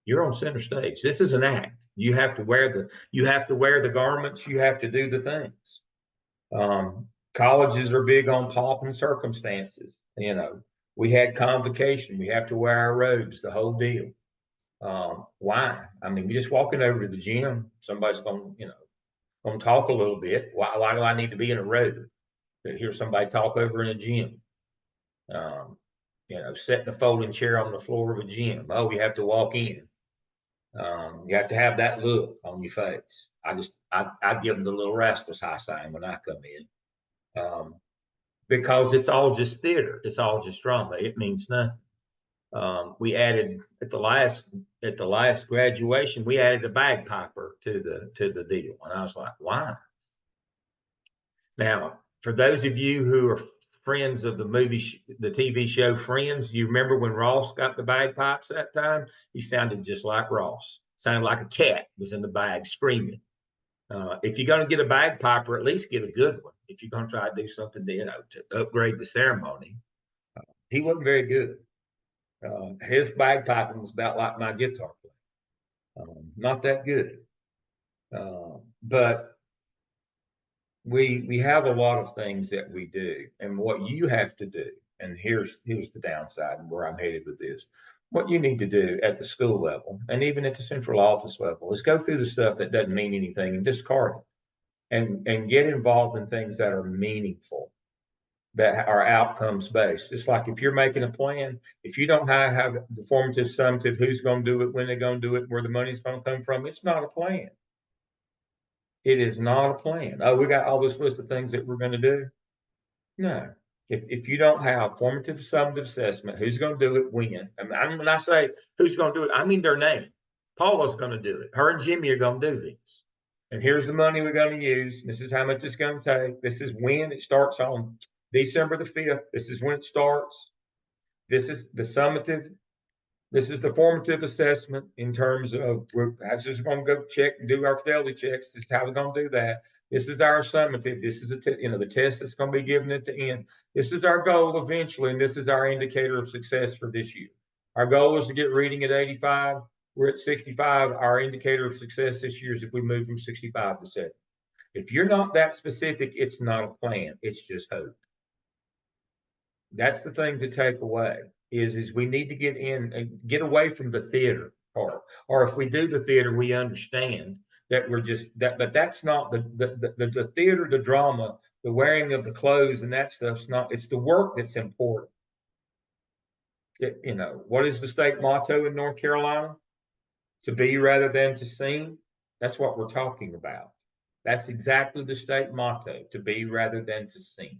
You're on center stage. This is an act. You have to wear the garments. You have to do the things. Colleges are big on pomp and circumstances. You know, we had convocation. We have to wear our robes, the whole deal. Why? I mean, we just walking over to the gym. Somebody's going to talk a little bit. Why do I need to be in a robe? to hear somebody talk over in a gym. You know, setting a folding chair on the floor of a gym. Oh, you have to walk in. You have to have that look on your face. I give them the little rascals high sign when I come in. Because it's all just theater. It's all just drama. It means nothing. We added at the last graduation, we added a bagpiper to the deal. And I was like, why? Now, for those of you who are friends of the TV show Friends, you remember when Ross got the bagpipes that time? He sounded just like Ross. Sounded like a cat was in the bag screaming. If you're going to get a bagpiper, at least get a good one. If you're going to try to do something to upgrade the ceremony, he wasn't very good. His bagpiping was about like my guitar playing. Not that good. But we have a lot of things that we do, and what you have to do, and here's the downside and where I'm headed with this. What you need to do at the school level and even at the central office level is go through the stuff that doesn't mean anything and discard it, and get involved in things that are meaningful, that are outcomes based. It's like if you're making a plan, if you don't have the formative, summative, who's going to do it, when they're going to do it, where the money's going to come from, it's not a plan. It is not a plan. Oh, we got all this list of things that we're going to do. No. If you don't have formative, summative assessment, who's going to do it, when? When I say who's going to do it, I mean their name. Paula's going to do it. Her and Jimmy are going to do this. And here's the money we're going to use. This is how much it's going to take. This is when it starts on December the 5th. This is when it starts. This is the summative. This is the formative assessment in terms of we're just going to go check and do our fidelity checks. This is how we're going to do that. This is our summative. This is the test that's going to be given at the end. This is our goal eventually, and this is our indicator of success for this year. Our goal is to get reading at 85. We're at 65. Our indicator of success this year is if we move from 65 to 70. If you're not that specific, it's not a plan. It's just hope. That's the thing to take away. Is we need to get in and get away from the theater part. Or if we do the theater, we understand that we're just that, but that's not the theater, the drama, the wearing of the clothes and that stuff's not, it's the work that's important. What is the state motto in North Carolina? To be rather than to seem. That's what we're talking about. That's exactly the state motto, to be rather than to seem.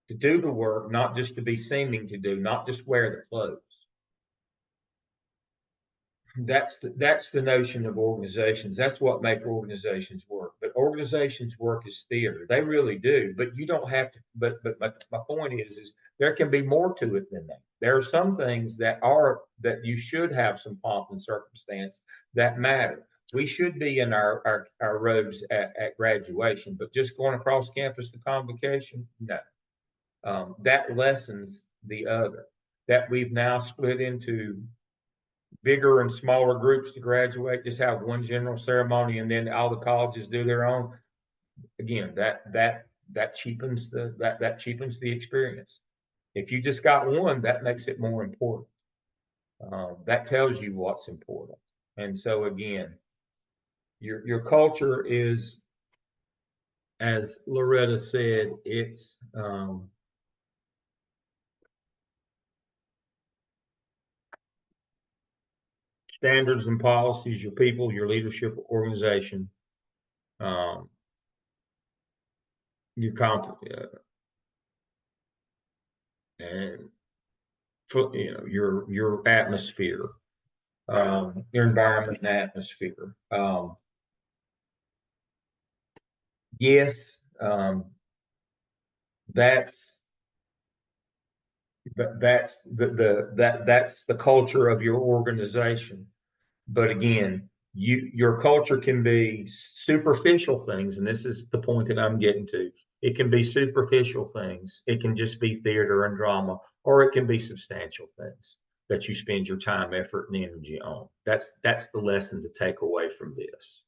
To do the work, not just to be seeming to do, not just wear the clothes. That's the notion of organizations. That's what make organizations work. But organizations work as theater. They really do. But you don't have to. But my point is there can be more to it than that. There are some things that you should have some pomp and circumstance that matter. We should be in our robes at graduation, but just going across campus to convocation, no. That lessens the other. That we've now split into bigger and smaller groups to graduate, just have one general ceremony, and then all the colleges do their own. Again, that cheapens the experience. If you just got one, that makes it more important. That tells you what's important. And so again, your culture is, as Loretta said, it's standards and policies, your people, your leadership organization, and your atmosphere, your environment and atmosphere. Yes, that's the culture of your organization. But again, your culture can be superficial things, and this is the point that I'm getting to. It can be superficial things. It can just be theater and drama, or it can be substantial things that you spend your time, effort, and energy on. That's the lesson to take away from this.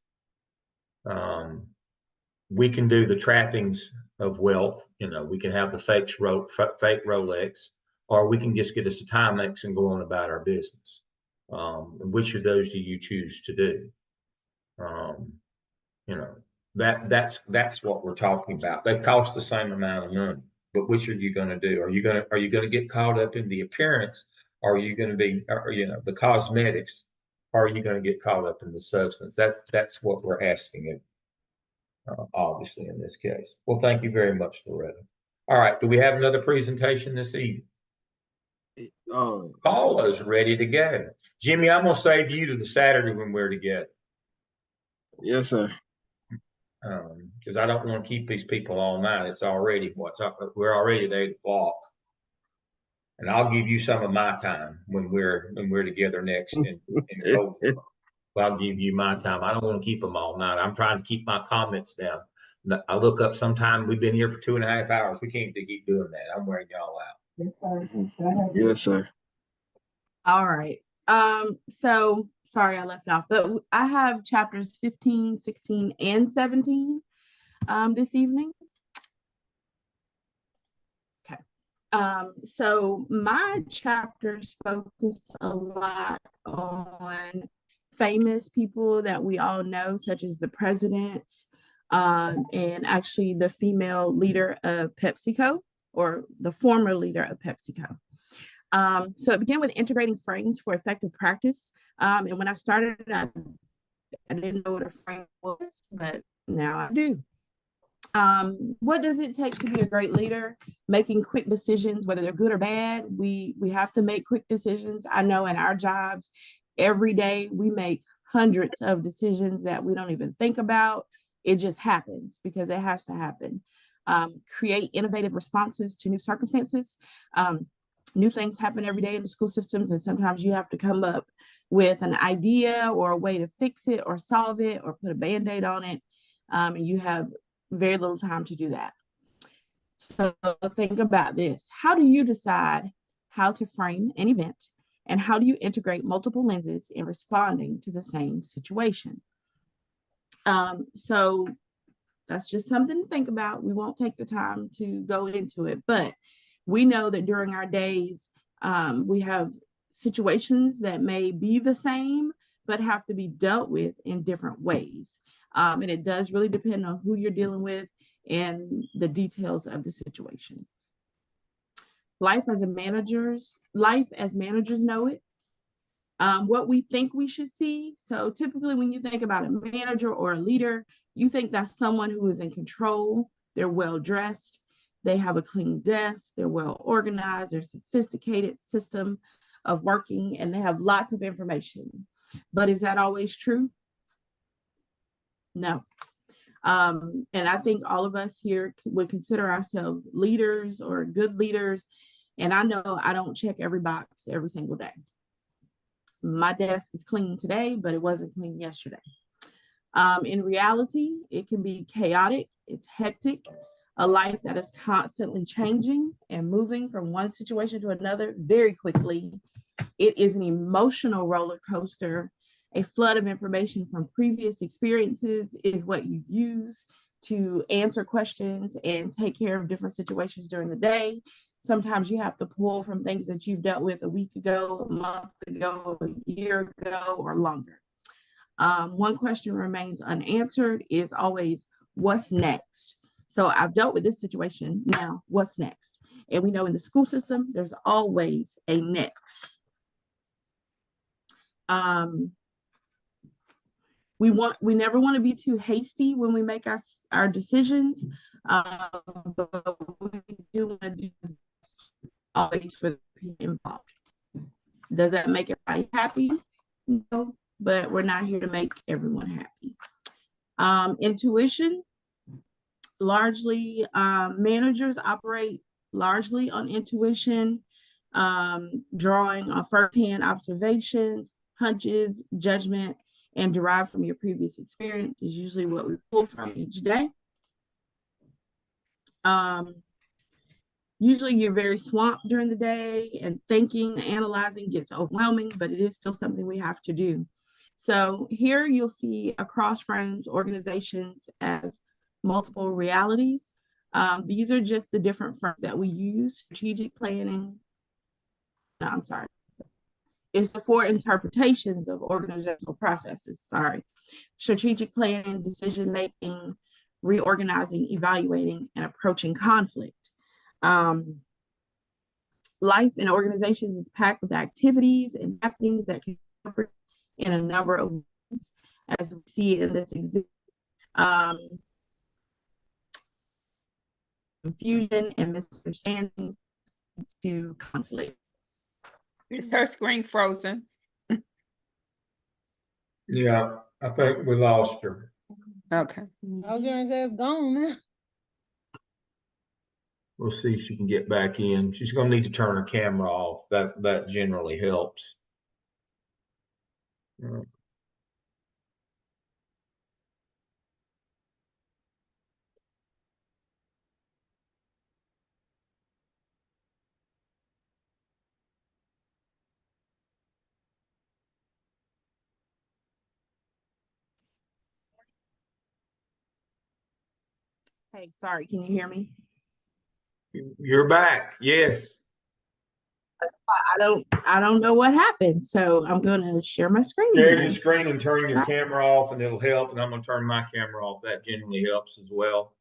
We can do the trappings of wealth. We can have the fake Rolex, or we can just get us a Timex and go on about our business. Which of those do you choose to do? That's what we're talking about. They cost the same amount of money, but which are you going to do? Are you going to get caught up in the appearance? Are you going to be, or, the cosmetics? Or are you going to get caught up in the substance? That's what we're asking it, obviously, in this case. Well, thank you very much, Loretta. All right, do we have another presentation this evening? Paula's ready to go. Jimmy, I'm going to save you to the Saturday when we're together. Yes, sir. Because I don't want to keep these people all night. It's already we're already at 8 o'clock. And I'll give you some of my time when we're together next. I'll give you my time. I don't want to keep them all night. I'm trying to keep my comments down. I look up sometime. We've been here for 2.5 hours. We can't keep doing that. I'm wearing y'all out. Yes, sir. All right. So sorry I left off, but I have chapters 15, 16, and 17 this evening. Okay. So my chapters focus a lot on famous people that we all know, such as the president, and actually the female leader of PepsiCo, or the former leader of PepsiCo. So it began with integrating frames for effective practice. And when I started, I didn't know what a frame was, but now I do. What does it take to be a great leader? Making quick decisions, whether they're good or bad. We have to make quick decisions. I know in our jobs, every day we make hundreds of decisions that we don't even think about. It just happens because it has to happen. Create innovative responses to new circumstances. New things happen every day in the school systems, and sometimes you have to come up with an idea or a way to fix it or solve it or put a Band-Aid on it, and you have very little time to do that. So think about this. How do you decide how to frame an event, and how do you integrate multiple lenses in responding to the same situation? So that's just something to think about. We won't take the time to go into it, but we know that during our days, we have situations that may be the same, but have to be dealt with in different ways. And it does really depend on who you're dealing with and the details of the situation. Life as managers know it. What we think we should see. So typically when you think about a manager or a leader, you think that's someone who is in control, they're well-dressed, they have a clean desk, they're well organized, they're sophisticated system of working, and they have lots of information. But is that always true? No. And I think all of us here would consider ourselves leaders or good leaders. And I know I don't check every box every single day. My desk is clean today, but it wasn't clean yesterday. In reality, it can be chaotic, it's hectic, a life that is constantly changing and moving from one situation to another very quickly. It is an emotional roller coaster. A flood of information from previous experiences is what you use to answer questions and take care of different situations during the day. Sometimes you have to pull from things that you've dealt with a week ago, a month ago, a year ago, or longer. One question remains unanswered is always, what's next? So I've dealt with this situation, now what's next? And we know in the school system, there's always a next. We never want to be too hasty when we make our decisions, but we do want to do this always for the people involved. Does that make everybody happy? No, but we're not here to make everyone happy. Intuition, largely managers operate largely on intuition, drawing on firsthand observations, hunches, judgment, and derived from your previous experience is usually what we pull from each day. Usually you're very swamped during the day, and thinking, analyzing gets overwhelming, but it is still something we have to do. So here you'll see across frames organizations as multiple realities. These are just the different frames that we use. Strategic planning. No, I'm sorry. It's the four interpretations of organizational processes. Sorry. Strategic planning, decision making, reorganizing, evaluating, and approaching conflict. Life in organizations is packed with activities and happenings that can occur in a number of ways, as we see in this example. Confusion and misunderstandings to conflict. Is her screen frozen? Yeah, I think we lost her. Okay. I was gonna say it's gone now. We'll see if she can get back in. She's gonna need to turn her camera off. That generally helps. Hey, sorry, can you hear me? You're back. Yes. I don't know what happened, so I'm gonna share my screen Share again. your screen and turn your Sorry. camera off, and it'll help. And I'm gonna turn my camera off. That generally helps as well.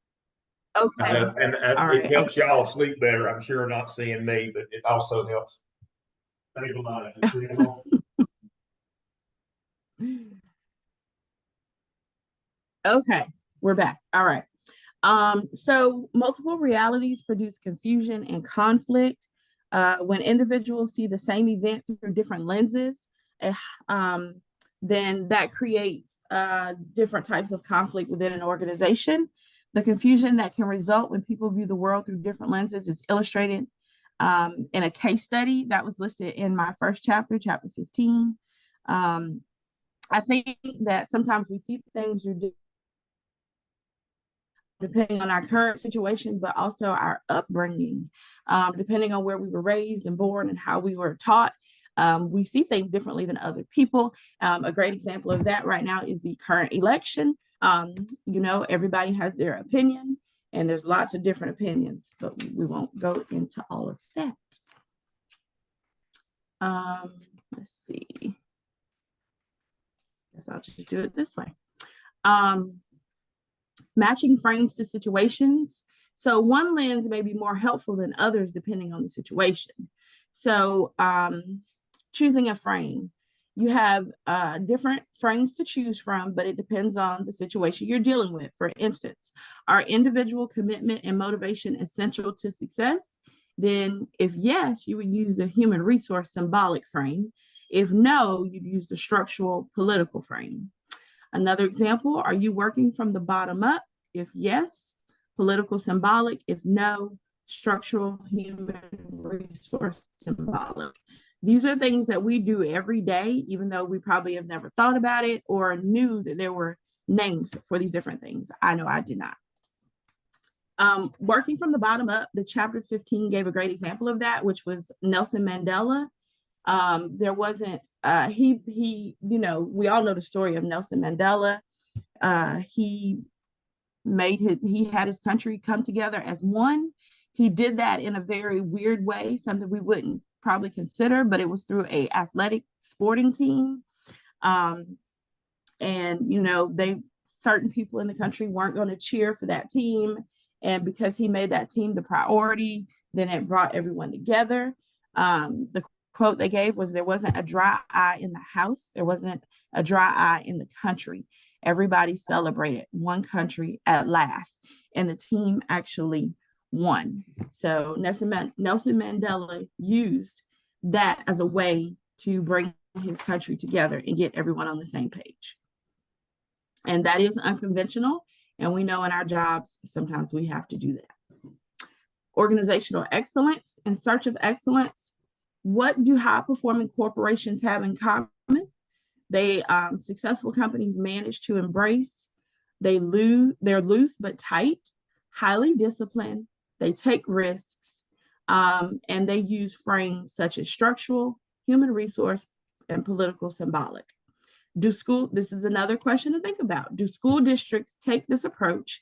Okay. And All it right. helps y'all sleep better. I'm sure not seeing me, but it also helps. Okay, we're back. All right. So multiple realities produce confusion and conflict. When individuals see the same event through different lenses, then that creates different types of conflict within an organization. The confusion that can result when people view the world through different lenses is illustrated in a case study that was listed in my first chapter, chapter 15. I think that sometimes we see things depending on our current situation, but also our upbringing, depending on where we were raised and born and how we were taught. We see things differently than other people. A great example of that right now is the current election. You know, everybody has their opinion, and there's lots of different opinions, but we won't go into all of that. Let's see. Guess I'll just do it this way. Matching frames to situations. So one lens may be more helpful than others depending on the situation. So choosing a frame. You have different frames to choose from, but it depends on the situation you're dealing with. For instance, are individual commitment and motivation essential to success? Then if yes, you would use the human resource symbolic frame. If no, you'd use the structural political frame. Another example, are you working from the bottom up? If yes, political symbolic. If no, structural human resource symbolic. These are things that we do every day, even though we probably have never thought about it or knew that there were names for these different things. I know I did not. Working from the bottom up, the chapter 15 gave a great example of that, which was Nelson Mandela. There wasn't, you know, we all know the story of Nelson Mandela. He had his country come together as one. He did that in a very weird way, something we wouldn't probably consider, but it was through a athletic sporting team. And, you know, certain people in the country weren't going to cheer for that team. And because he made that team the priority, then it brought everyone together. The quote they gave was, there wasn't a dry eye in the house. There wasn't a dry eye in the country. Everybody celebrated one country at last, and the team actually won. So Nelson Mandela used that as a way to bring his country together and get everyone on the same page. And that is unconventional. And we know in our jobs, sometimes we have to do that. Organizational excellence. In search of excellence, what do high-performing corporations have in common? They successful companies manage to embrace. They're loose but tight, highly disciplined. They take risks, and they use frames such as structural, human resource, and political symbolic. This is another question to think about. Do school districts take this approach?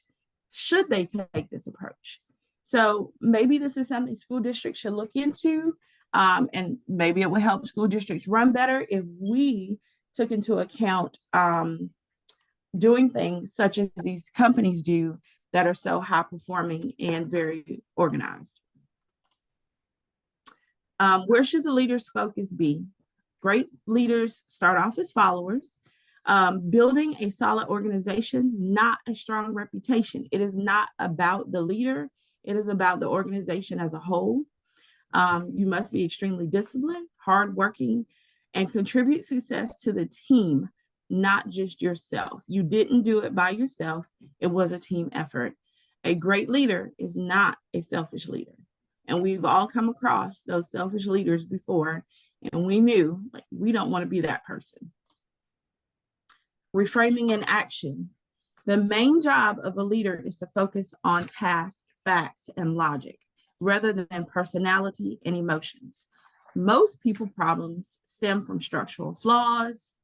Should they take this approach? So maybe this is something school districts should look into. And maybe it would help school districts run better if we took into account doing things such as these companies do that are so high performing and very organized. Where should the leaders' focus be? Great leaders start off as followers. Building a solid organization, not a strong reputation. It is not about the leader. It is about the organization as a whole. You must be extremely disciplined, hardworking, and contribute success to the team, not just yourself. You didn't do it by yourself. It was a team effort. A great leader is not a selfish leader. And we've all come across those selfish leaders before, and we knew, like, we don't want to be that person. Reframing in action. The main job of a leader is to focus on tasks, facts, and logic, rather than personality and emotions. Most people problems stem from structural flaws,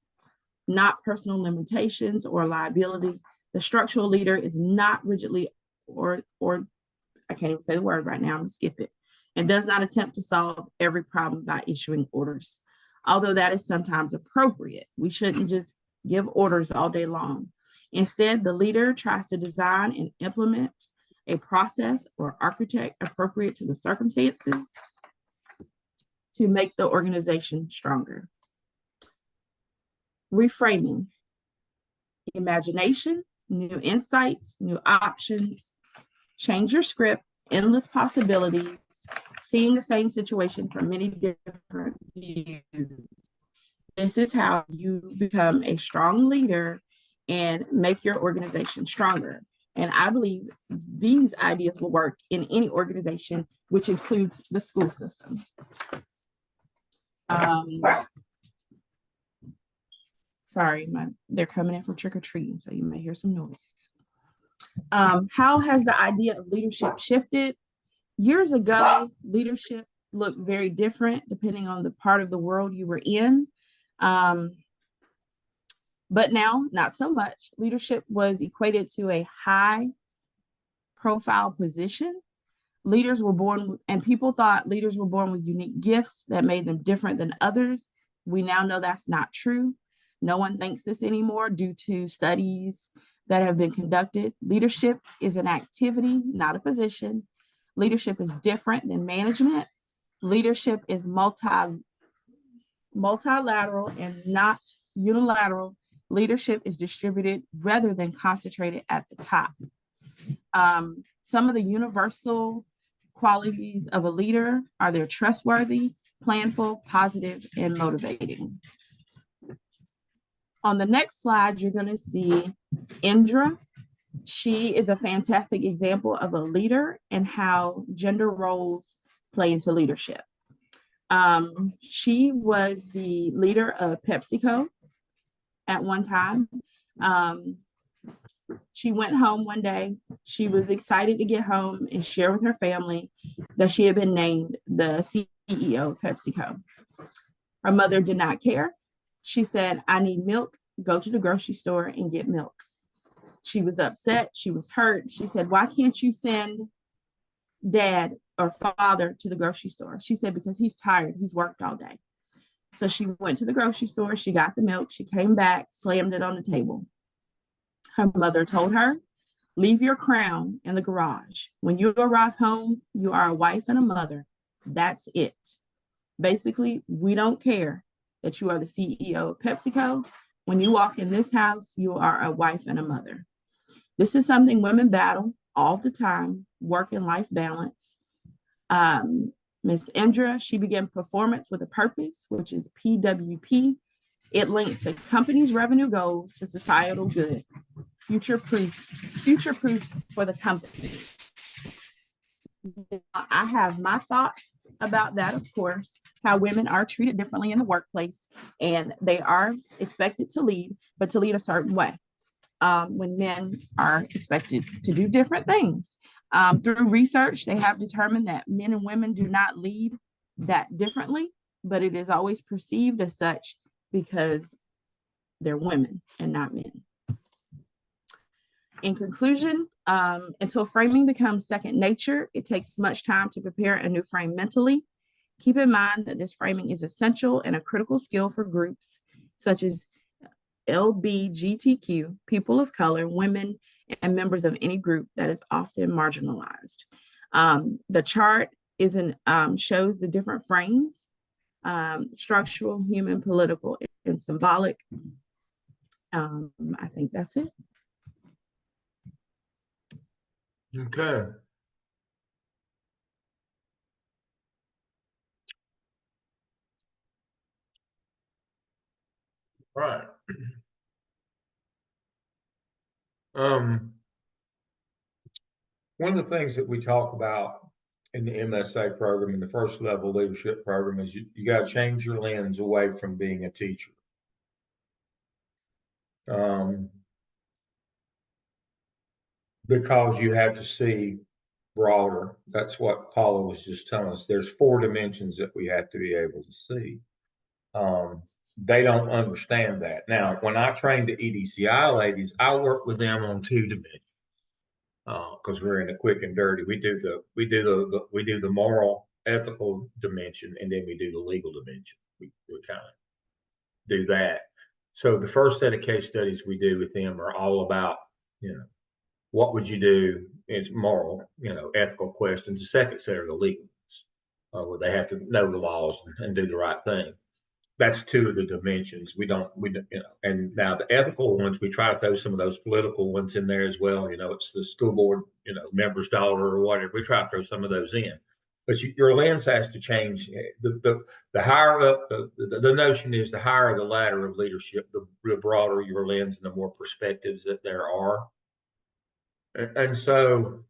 not personal limitations or liability. The structural leader is not rigidly or I can't even say the word right now, I'm gonna skip it, and does not attempt to solve every problem by issuing orders. Although that is sometimes appropriate, we shouldn't just give orders all day long. Instead, the leader tries to design and implement a process or architect appropriate to the circumstances to make the organization stronger. Reframing. Imagination, new insights, new options, change your script, endless possibilities, seeing the same situation from many different views. This is how you become a strong leader and make your organization stronger. And I believe these ideas will work in any organization, which includes the school systems. Sorry, they're coming in from trick-or-treating, so you may hear some noise. How has the idea of leadership shifted? Years ago, leadership looked very different depending on the part of the world you were in. But now, not so much. Leadership was equated to a high profile position. Leaders were born, and people thought leaders were born with unique gifts that made them different than others. We now know that's not true. No one thinks this anymore due to studies that have been conducted. Leadership is an activity, not a position. Leadership is different than management. Leadership is multilateral and not unilateral. Leadership is distributed rather than concentrated at the top. Some of the universal qualities of a leader are they're trustworthy, planful, positive, and motivating. On the next slide, you're going to see Indra. She is a fantastic example of a leader and how gender roles play into leadership. She was the leader of PepsiCo at one time. She went home one day. She was excited to get home and share with her family that she had been named the CEO of PepsiCo. Her mother did not care. She said, "I need milk. Go to the grocery store and get milk." She was upset. She was hurt. She said, "Why can't you send dad or father to the grocery store?" She said, "Because he's tired. He's worked all day." So she went to the grocery store. She got the milk. She came back, slammed it on the table. Her mother told her, "Leave your crown in the garage. When you arrive home, you are a wife and a mother. That's it. Basically, we don't care that you are the CEO of PepsiCo. When you walk in this house, you are a wife and a mother." This is something women battle all the time, work and life balance. Miss Indra, she began Performance with a Purpose, which is PWP. It links the company's revenue goals to societal good. Future-proof for the company. I have my thoughts about that, of course, how women are treated differently in the workplace, and they are expected to lead, but to lead a certain way. When men are expected to do different things. Through research, they have determined that men and women do not lead that differently, but it is always perceived as such because they're women and not men. In conclusion, until framing becomes second nature, it takes much time to prepare a new frame mentally. Keep in mind that this framing is essential and a critical skill for groups such as LBGTQ, people of color, women, and members of any group that is often marginalized. The chart shows the different frames, structural, human, political, and symbolic. I think that's it. Okay. Right. One of the things that we talk about in the MSA program, in the first level leadership program, is you got to change your lens away from being a teacher. Because you have to see broader. That's what Paula was just telling us. There's 4 dimensions that we have to be able to see. They don't understand that. Now, when I train the EDCI ladies, I work with them on 2 dimensions. Because we're in the quick and dirty. We do the moral, ethical dimension, and then we do the legal dimension. We kind of do that. So the first set of case studies we do with them are all about, what would you do? It's moral, ethical questions. The second set are the legal ones, where they have to know the laws and do the right thing. That's 2 of the dimensions. We don't, and now the ethical ones, we try to throw some of those political ones in there as well. It's the school board, member's daughter or whatever. We try to throw some of those in, but your lens has to change. The higher up, the notion is the higher the ladder of leadership, the broader your lens and the more perspectives that there are. And so,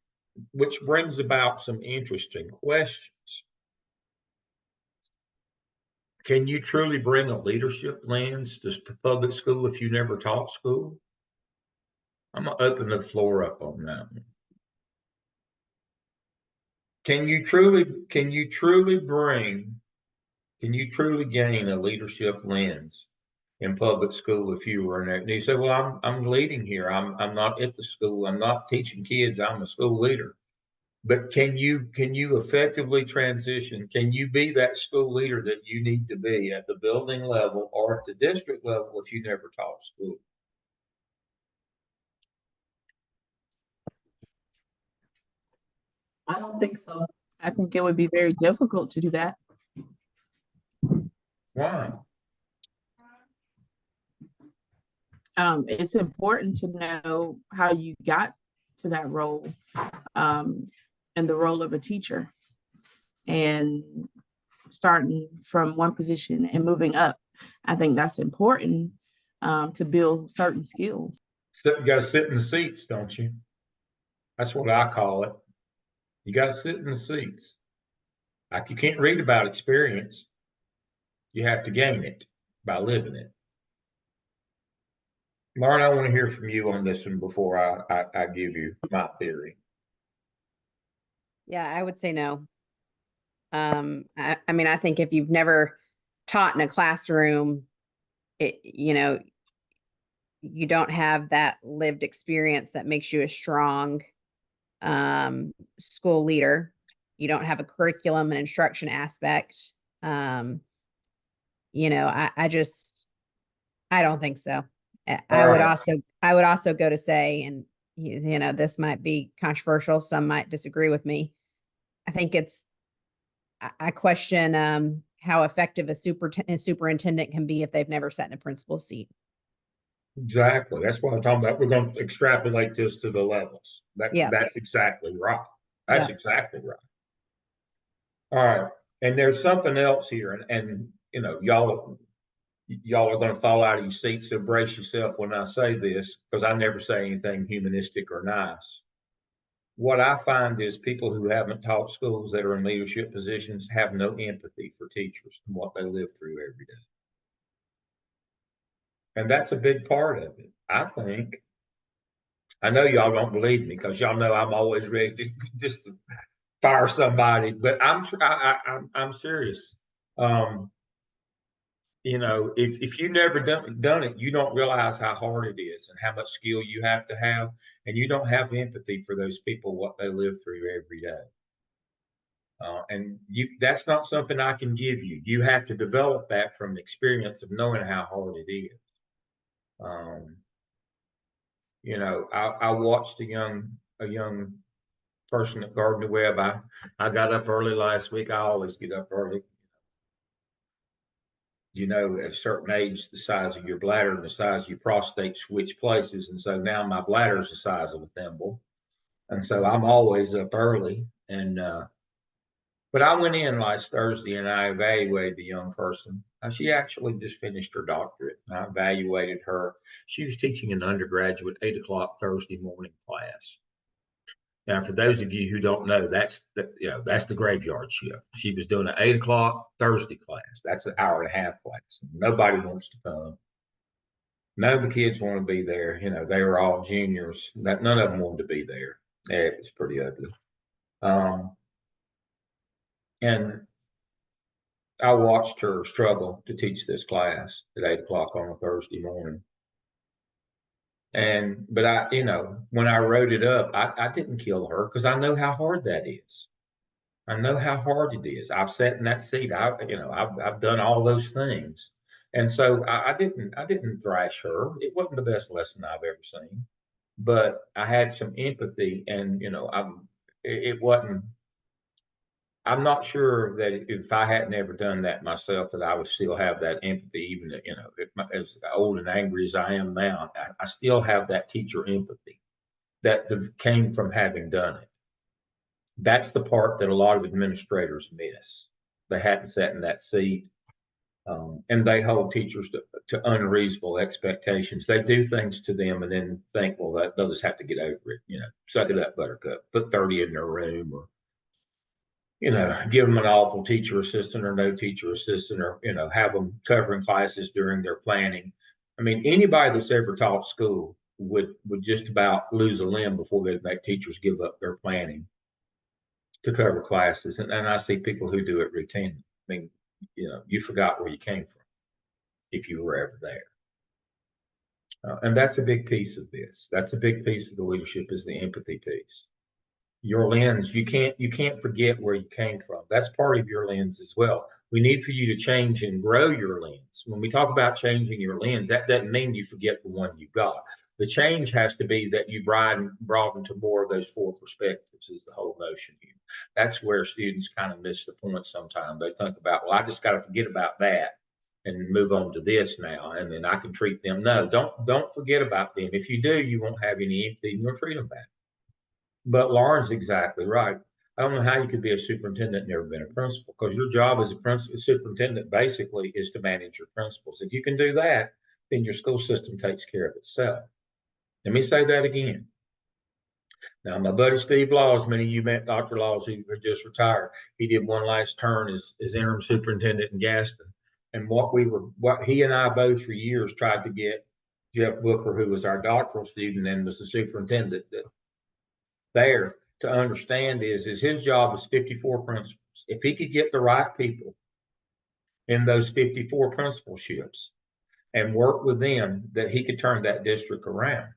which brings about some interesting questions. Can you truly bring a leadership lens to public school if you never taught school? I'm gonna open the floor up on that one. Can you truly gain a leadership lens in public school if you were in there? And you say, well, I'm leading here. I'm not at the school. I'm not teaching kids. I'm a school leader. But can you effectively transition? Can you be that school leader that you need to be at the building level or at the district level if you never taught school? I don't think so. I think it would be very difficult to do that. Why? It's important to know how you got to that role, and the role of a teacher, and starting from one position and moving up. I think that's important to build certain skills. So you got to sit in the seats, don't you? That's what I call it. You got to sit in the seats. Like, you can't read about experience. You have to gain it by living it. Lauren, I want to hear from you on this one before I give you my theory. Yeah, I would say no. I mean, I think if you've never taught in a classroom, you don't have that lived experience that makes you a strong school leader. You don't have a curriculum and instruction aspect. I don't think so. I would also go to say, and this might be controversial. Some might disagree with me. I think I question how effective a superintendent can be if they've never sat in a principal seat. Exactly. That's what I'm talking about. We're going to extrapolate this to the levels. That's exactly right. That's exactly right. All right. And there's something else here, and y'all are going to fall out of your seats, so brace yourself when I say this, because I never say anything humanistic or nice. What I find is people who haven't taught schools that are in leadership positions have no empathy for teachers and what they live through every day. And that's a big part of it, I think. I know y'all don't believe me because y'all know I'm always ready to just to fire somebody, but I'm serious. If you never done it, you don't realize how hard it is and how much skill you have to have, and you don't have empathy for those people, what they live through every day. And that's not something I can give you. You have to develop that from the experience of knowing how hard it is. I watched a young person at Gardner Webb. I got up early last week. I always get up early. At a certain age, the size of your bladder and the size of your prostate switch places. And so now my bladder is the size of a thimble. And so I'm always up early. But I went in last Thursday and I evaluated the young person. She actually just finished her doctorate. I evaluated her. She was teaching an undergraduate 8 o'clock Thursday morning class. Now, for those of you who don't know, that's the graveyard shift. She was doing an 8 o'clock Thursday class. That's an hour and a half class. Nobody wants to come. None of the kids want to be there. They were all juniors. None of them wanted to be there. It was pretty ugly. And I watched her struggle to teach this class at 8 o'clock on a Thursday morning. But when I wrote it up, I didn't kill her because I know how hard that is. I know how hard it is. I've sat in that seat. I've done all those things. And so I didn't thrash her. It wasn't the best lesson I've ever seen, but I had some empathy and, it wasn't, I'm not sure that if I hadn't ever done that myself, that I would still have that empathy, even, as old and angry as I am now, I still have that teacher empathy that came from having done it. That's the part that a lot of administrators miss. They hadn't sat in that seat. And they hold teachers to unreasonable expectations. They do things to them and then think, well, they'll just have to get over it. Suck it up, buttercup. Put 30 in their room, or give them an awful teacher assistant or no teacher assistant, or have them covering classes during their planning. I mean, anybody that's ever taught school would just about lose a limb before they'd make teachers give up their planning to cover classes. And I see people who do it routinely. I mean, you forgot where you came from if you were ever there. And that's a big piece of this. That's a big piece of the leadership, is the empathy piece. Your lens, you can't forget where you came from. That's part of your lens as well. We need for you to change and grow your lens. When we talk about changing your lens, that doesn't mean you forget the one you've got. The change has to be that you broaden to more of those 4 perspectives, is the whole notion here. That's where students kind of miss the point sometimes. They think about, well, I just got to forget about that and move on to this now, and then I can treat them. No, don't forget about them. If you do, you won't have any empathy nor freedom back. But Lauren's exactly right. I don't know how you could be a superintendent and never been a principal, because your job as a superintendent basically is to manage your principals. If you can do that, then your school system takes care of itself. Let me say that again. Now, my buddy Steve Laws, many of you met Dr. Laws, who just retired. He did one last term as interim superintendent in Gaston. And what he and I both for years tried to get Jeff Booker, who was our doctoral student and was the superintendent there, to understand is his job was 54 principals. If he could get the right people in those 54 principalships and work with them, that he could turn that district around.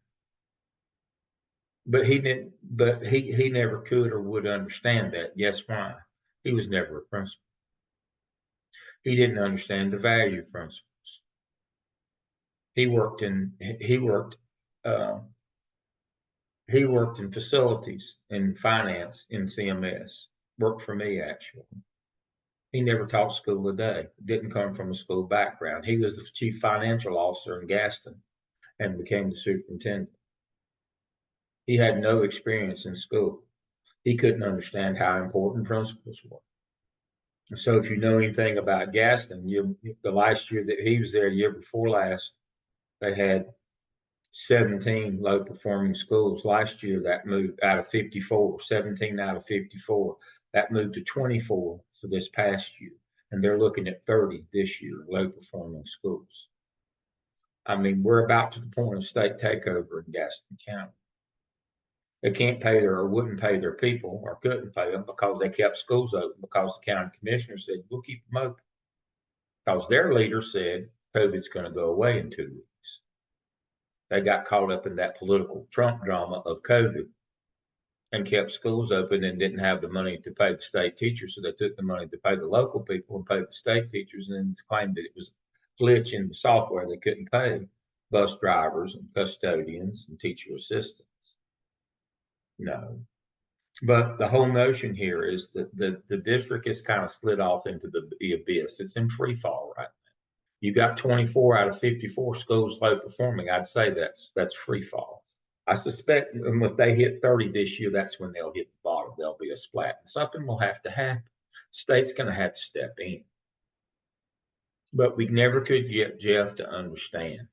But he didn't, but he never could or would understand that. Guess why? He was never a principal. He didn't understand the value of principals. He worked in facilities, in finance, in CMS. Worked for me, actually. He never taught school a day. Didn't come from a school background. He was the chief financial officer in Gaston and became the superintendent. He had no experience in school. He couldn't understand how important principals were. So if you know anything about Gaston, the last year that he was there, the year before last, they had 17 low performing schools. Last year that moved out of 54, 17 out of 54. That moved to 24 for this past year. And they're looking at 30 this year, low performing schools. I mean, we're about to the point of state takeover in Gaston County. They can't pay or wouldn't pay their people, or couldn't pay them, because they kept schools open, because the county commissioner said, we'll keep them open. Because their leader said COVID's going to go away in 2 weeks. They got caught up in that political Trump drama of COVID and kept schools open and didn't have the money to pay the state teachers. So they took the money to pay the local people and pay the state teachers, and then claimed that it was a glitch in the software. They couldn't pay bus drivers and custodians and teacher assistants. No. But the whole notion here is that the district is kind of split off into the abyss. It's in free fall right now. You got 24 out of 54 schools low performing. I'd say that's free fall. I suspect if they hit 30 this year, that's when they'll hit the bottom. There'll be a splat, and something will have to happen. State's going to have to step in. But we never could get Jeff to understand.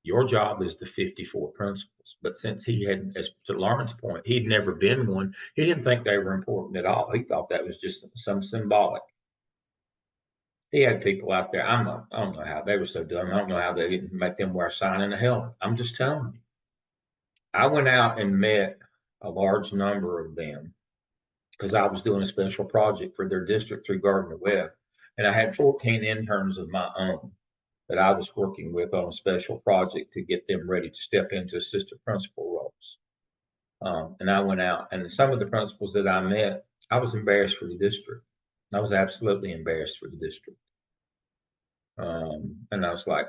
Your job is the 54 principals. But since he had, as to Lauren's point, he'd never been one, he didn't think they were important at all. He thought that was just some symbolic. He had people out there. I don't know how they were so dumb. I don't know how they didn't make them wear a sign and a helmet. I'm just telling you. I went out and met a large number of them because I was doing a special project for their district through Gardner Webb. And I had 14 interns of my own that I was working with on a special project to get them ready to step into assistant principal roles. And I went out, and some of the principals that I met, I was embarrassed for the district. I was absolutely embarrassed for the district. And I was like,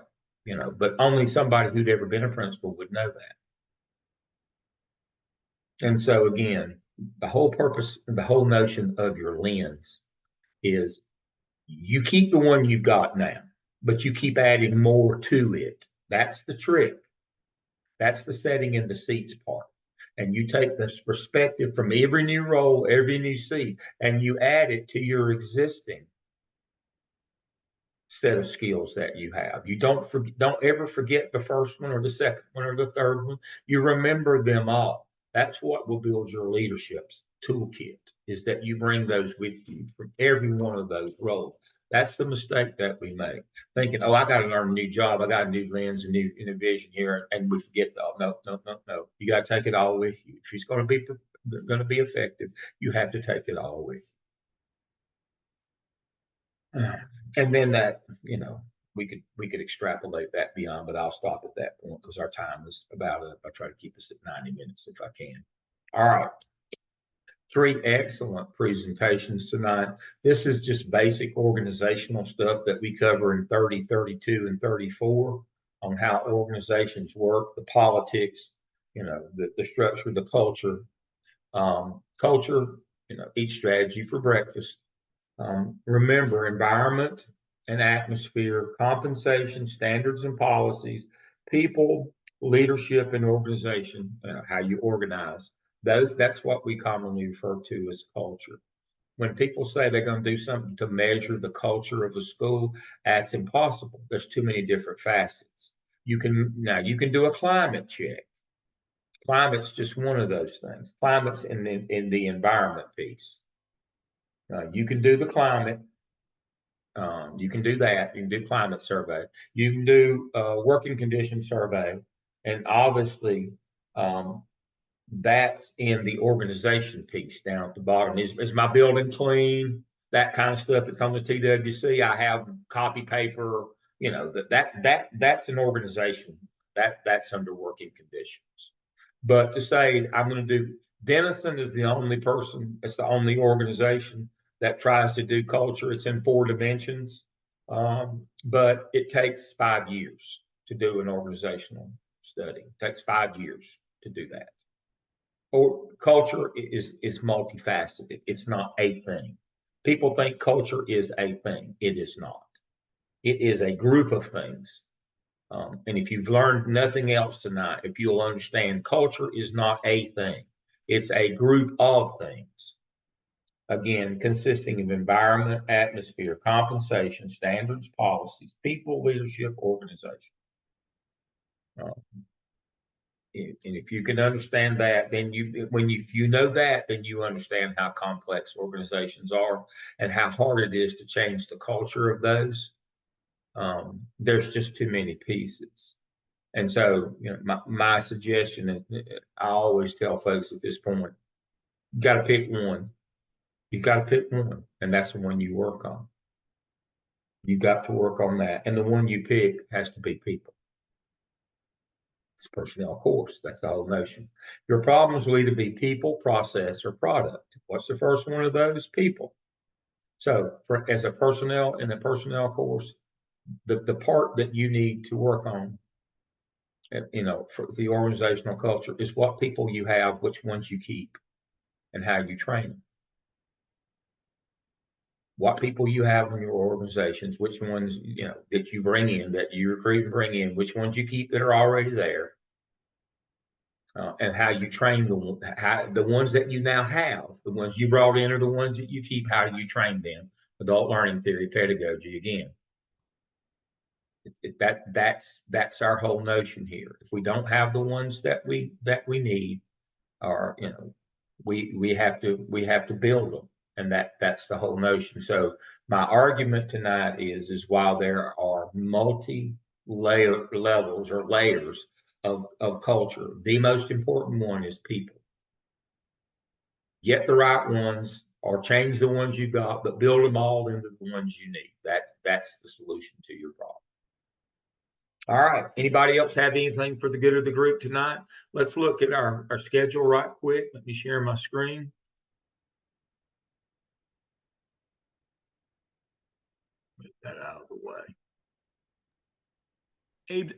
but only somebody who'd ever been a principal would know that. And so again, the whole purpose, the whole notion of your lens is you keep the one you've got now, but you keep adding more to it. That's the trick. That's the setting in the seats part. And you take this perspective from every new role, every new seat, and you add it to your existing set of skills that you have. You don't ever forget the first one or the second one or the third one. You remember them all. That's what will build your leadership's toolkit, is that you bring those with you from every one of those roles. That's the mistake that we make, thinking, oh, I got to learn a new job. I got a new lens, a new vision here, and we forget that. No. You got to take it all with you. If it's going to be effective, you have to take it all with you. And then that, we could extrapolate that beyond, but I'll stop at that point because our time is about up. I try to keep us at 90 minutes if I can. All right. 3 excellent presentations tonight. This is just basic organizational stuff that we cover in 30, 32, and 34 on how organizations work, the politics, the structure, the culture. Culture, eat strategy for breakfast. Remember, environment and atmosphere, compensation, standards and policies, people, leadership, and organization, how you organize. That's what we commonly refer to as culture. When people say they're going to do something to measure the culture of a school, that's impossible. There's too many different facets. You can do a climate check. Climate's just one of those things. Climate's in the environment piece. You can do the climate. You can do that. You can do climate survey. You can do working condition survey, and obviously that's in the organization piece down at the bottom. Is my building clean? That kind of stuff that's on the TWC. I have copy paper. That's an organization. That's under working conditions. But to say I'm going to do, Denison is the only person. It's the only organization that tries to do culture. It's in 4 dimensions, but it takes 5 years to do an organizational study. It takes 5 years to do that. Or culture is multifaceted. It's not a thing. People think culture is a thing. It is not. It is a group of things. And if you've learned nothing else tonight, if you'll understand, culture is not a thing. It's a group of things. Again, consisting of environment, atmosphere, compensation, standards, policies, people, leadership, organization. And if you can understand that, then if you know that, then you understand how complex organizations are and how hard it is to change the culture of those. There's just too many pieces. And so, my suggestion, I always tell folks at this point, you got to pick one. You got to pick one, and that's the one you work on. You got to work on that, and the one you pick has to be people. It's a personnel course. That's the whole notion. Your problems will either be people, process, or product. What's the first one of those? People. So as a personnel in the personnel course, the part that you need to work on, for the organizational culture is what people you have, which ones you keep, and how you train them. What people you have in your organizations, which ones, that you bring in, that you recruit and bring in, which ones you keep that are already there, and how you train the ones that you now have, the ones you brought in are the ones that you keep. How do you train them? Adult learning theory, pedagogy again. That's our whole notion here. If we don't have the ones that we need, or we have to build them, and that's the whole notion. So my argument tonight is while there are multi-layer levels or layers of culture, the most important one is people. Get the right ones or change the ones you got, but build them all into the ones you need. That's the solution to your problem. All right. Anybody else have anything for the good of the group tonight? Let's look at our schedule right quick. Let me share my screen. Get that out of the way.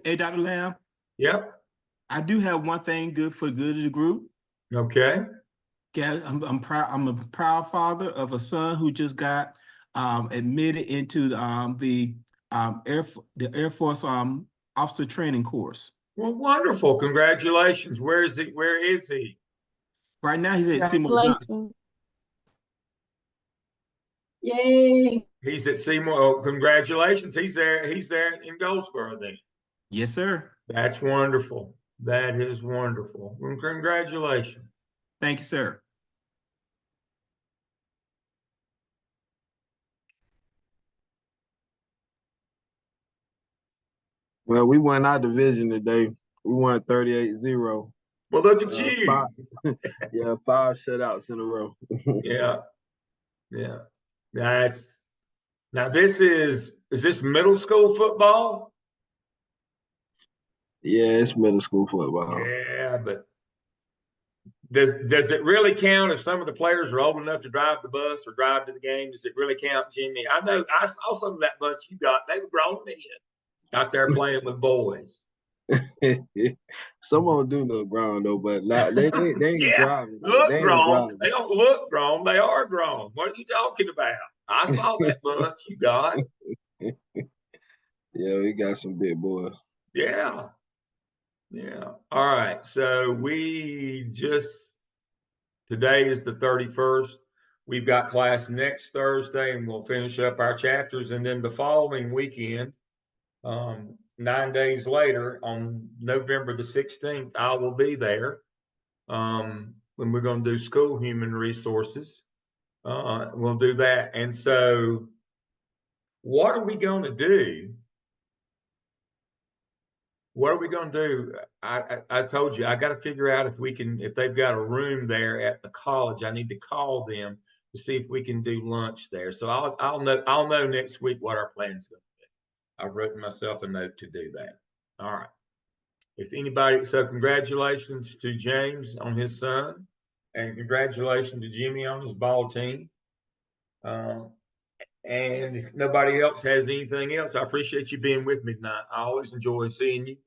Hey, Dr. Lamb, Yep. I do have one thing good for the good of the group. Okay. Yeah, I'm proud. I'm a proud father of a son who just got admitted into the Air Force officer training course. Well, wonderful. Congratulations. Where is he? Where is he? Right now, he's at Seymour Johnson. Congratulations. Yay. He's at Seymour. Oh, congratulations. He's there in Goldsboro then. Yes, sir. That's wonderful. That is wonderful. Well, congratulations. Thank you, sir. Well, we won our division today. We won 38-0. Well, look at you. 5 shutouts in a row. Yeah. Now this is this middle school football? Yeah, it's middle school football. Yeah, but does it really count if some of the players are old enough to drive the bus or drive to the game? Does it really count, Jimmy? I know I saw some of that bunch you got. They were grown men out there playing with boys. Some of them do look grown though, but they ain't Yeah, driving. look They ain't grown. driving. They don't look grown. They are grown. What are you talking about? I saw that bunch you got. Yeah, we got some big boys. Yeah. All right. So today is the 31st. We've got class next Thursday and we'll finish up our chapters. And then the following weekend, 9 days later on November the 16th, I will be there. When we're going to do school human resources, we'll do that. And so what are we going to do? What are we going to do? I told you, I got to figure out if they've got a room there at the college. I need to call them to see if we can do lunch there. So I'll know next week what our plan is going to be. I've written myself a note to do that. All right. So congratulations to James on his son, and congratulations to Jimmy on his ball team. And if nobody else has anything else, I appreciate you being with me tonight. I always enjoy seeing you.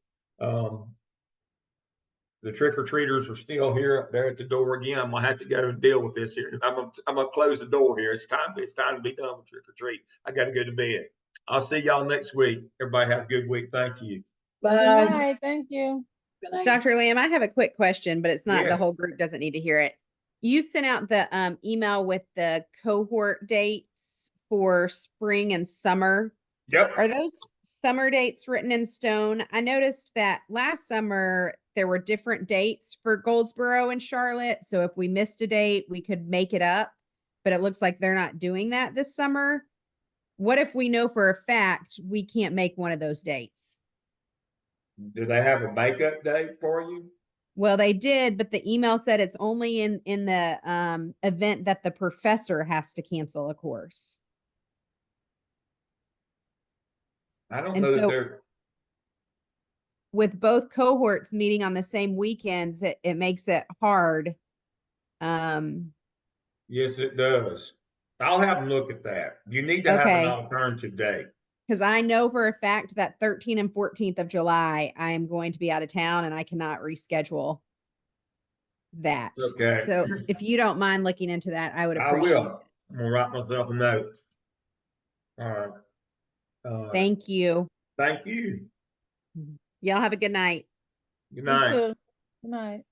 The trick-or-treaters are still here. They're at the door again. I'm gonna have to go and deal with this here. I'm gonna close the door here. It's time to be done with trick-or-treat. I gotta go to bed. I'll see y'all next week. Everybody have a good week. Thank you. Good Bye. night. Thank you. Good night. Dr. Lamb, I have a quick question, but it's not, the Yes. whole group doesn't need to hear it. You sent out the email with the cohort dates for spring and summer. Yep. Are those summer dates written in stone? I noticed that last summer there were different dates for Goldsboro and Charlotte. So if we missed a date, we could make it up, but it looks like they're not doing that this summer. What if we know for a fact we can't make one of those dates? Do they have a makeup date for you? Well, they did, but the email said it's only in the event that the professor has to cancel a course. I don't And know that so- they're. with both cohorts meeting on the same weekends, it makes it hard. Yes, it does. I'll have them look at that. You need to have an Okay. alternative date. Because I know for a fact that 13th and 14th of July, I am going to be out of town and I cannot reschedule that. Okay. So if you don't mind looking into that, I would I appreciate will. it. I'm gonna write myself a note. All right. Thank you. Thank you. Y'all have a good night. Good You night. too. Good night.